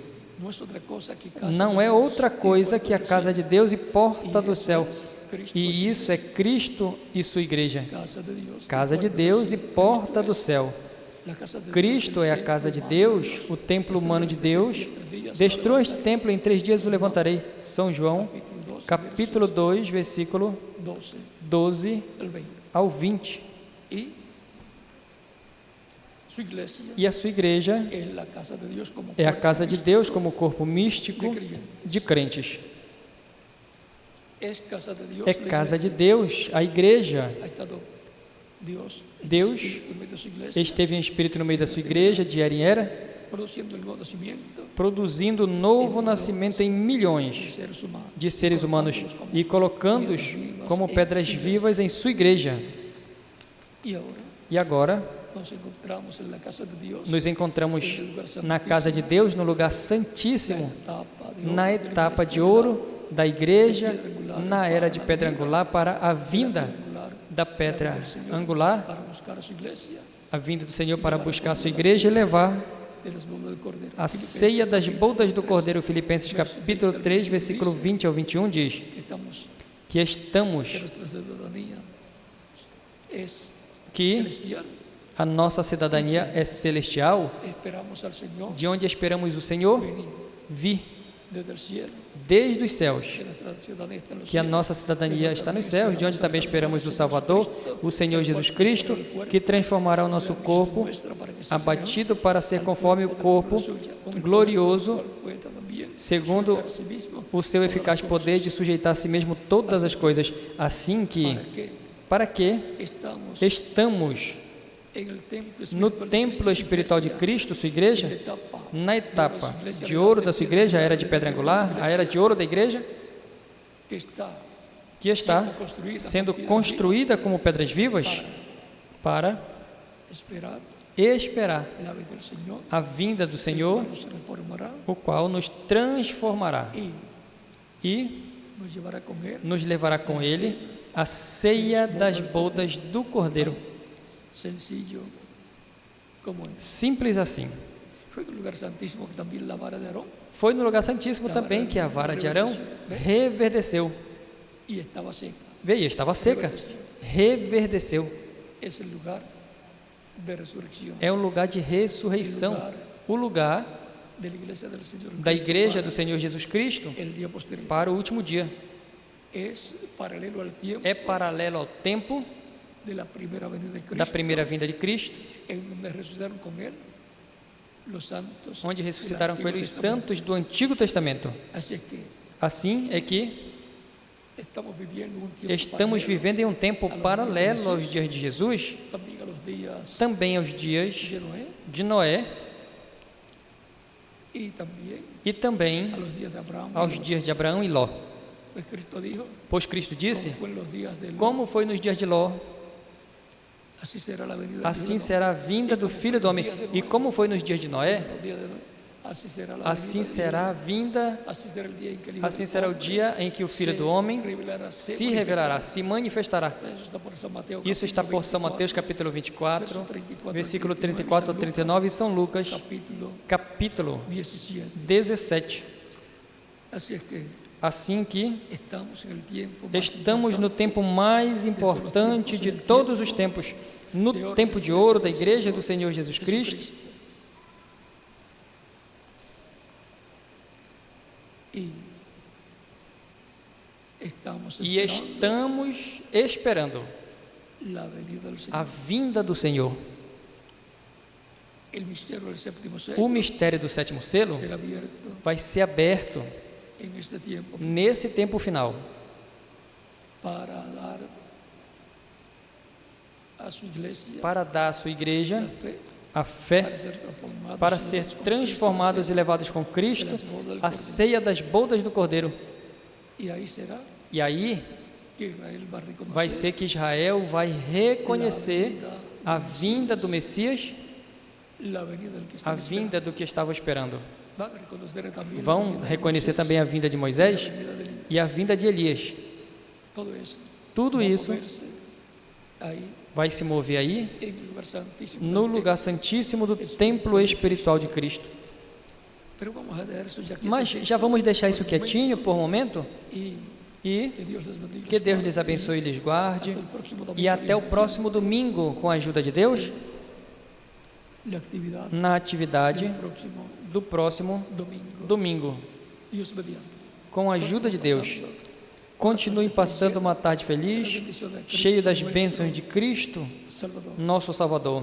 no es otra cosa que casa Não de é Dios outra y coisa puerta que a del casa de cielo. Deus e porta do Isso céu. é Cristo E e isso é Cristo e sua igreja. Casa de Dios, Casa de puerta del Deus e cielo. porta do Cristo céu. es la casa de Dios, Cristo é a el casa de templo humano Deus, o templo humano de Deus. Destrua este templo, em 3 dias o levantarei. São João, capítulo 2, versículo 12 12 al 20. ao 20. Y su iglesia E a sua igreja es la casa de Dios como é a cuerpo casa de Deus como corpo místico de creyentes. de crentes. Es casa de Dios, É la casa de iglesia. Deus, a igreja. Ha estado Dios, en Deus espíritu en medio de su iglesia, esteve em espírito no meio da sua igreja, de era em era, produciendo el nuevo nacimiento produzindo novo nascimento em de milhões seres humanos de seres humanos e colocando-os como pedras vivas em sua igreja. y ahora E agora nos encontramos en la casa de Dios, nos encontramos na casa de Deus, no lugar santíssimo, na etapa de ouro da igreja, na era de pedra angular para a vinda da pedra angular, para buscar a su iglesia a vinda do Senhor para buscar a sua igreja e levar de las bodas del Cordero. a ceia das bodas do Cordeiro. Filipenses capítulo 3, versículo 20 ao 21 diz Que estamos, que que nuestra ciudadanía es que celestial, a nossa cidadania é celestial, esperamos al Señor de onde esperamos o Senhor venir vir desde el cielo, desde os céus, que nuestra ciudadanía está en los que a cielos, nossa cidadania está nos céus, de onde também esperamos o Salvador, o Senhor Jesus Cristo, que transformará o nosso corpo nuestra para que sea abatido para ser conforme o corpo suya, con el glorioso, cual pueda también segundo sujetar a sí mismo, o seu eficaz poder de sujeitar a si mesmo todas as coisas, assim que, para que para que estamos en el templo no espiritual de templo Cristo, su espiritual de iglesia, Cristo, sua igreja, etapa na etapa de ouro da sua igreja, a era de pedra angular, a era de ouro da igreja, que está que está sendo construída como pedras vivas para esperar esperar la venida del Señor, a vinda do Senhor, nos reformará o qual nos transformará y e nos llevará con Él. nos levará com Ele à ceia das bodas do Cordeiro. Sencillo como es. Simples assim. Fue en el lugar santísimo que también la vara de Aarón Foi no lugar santíssimo também que a vara de Arão reverdeceu. y estaba seca. Veio, estava seca. Reverdeceu. Es el lugar de resurrección É um lugar de ressurreição. O lugar de la iglesia del Señor da igreja do Senhor Jesus Cristo el día posterior. para o último dia. Es paralelo al tiempo É paralelo ao tempo de la primera venida de da Cristo, primeira vinda de Cristo, en donde resucitaron con Él los santos onde del ressuscitaram com Antiguo ele os Testamento. santos do Antigo Testamento. Así es que Assim é que estamos viviendo un tiempo estamos paralelo vivendo em um tempo paralelo aos dias de Jesus, también a los días também aos dias de Noé de Noé y también e também a los días de Abraham. aos dias de Abraão e Ló. Pues Cristo dijo, Pois Cristo disse: como fue en los días de Lot, como foi nos dias de Ló, así será la venida del assim Hijo será a vinda do Filho do Homem. E como foi nos dias de Noé, del Hombre. Los días de Noé, así será la assim venida del será a vinda, Hijo. Así será el día en que el Hijo assim del será o Hombre dia em que o Filho do Homem revelará, se revelará, se manifestará. Eso está por San Mateo, Isso está por São Mateus capítulo 24, versículo 34 a 39 e São Lucas capítulo capítulo 17. 17. Así es que Assim que estamos en el tiempo más estamos no importante tempo mais importante de todos os tempos, no tempo de ouro da Igreja do Senhor Jesus Cristo, y estamos e esperando estamos esperando la venida del Señor. a vinda do Senhor. El misterio del séptimo O sello mistério do sétimo selo será abierto vai ser aberto en este tiempo nesse tempo final para dar a su iglesia para dar à sua igreja la fe a fé para para ser transformados ser con transformados e levados com Cristo à ceia das bodas do Cordeiro. y ahí será E aí que Israel va a reconocer vai ser que Israel vai reconhecer a vinda do Messias, la venida del que a están esperando. vinda do que estava esperando. Van a reconocer también la Vão venida de reconhecer Moisés, também a vinda de Moisés la venida de Elías. e a vinda de Elias. Todo eso Tudo va a isso moverse ahí vai se mover aí en el lugar santísimo no del lugar santíssimo do templo espiritual de Cristo. templo. Pero vamos a dejar eso ya que Mas já vamos deixar isso quietinho por um momento y e que Dios les bendiga. que Deus lhes abençoe e lhes guarde. El próximo domingo E até o próximo domingo, com a ajuda de Deus, la actividad na atividade del próximo do próximo domingo. domingo. Dios mediante. Com a ajuda de Deus, continue passando uma tarde feliz, cheio das bênçãos de Cristo, Salvador. nosso Salvador.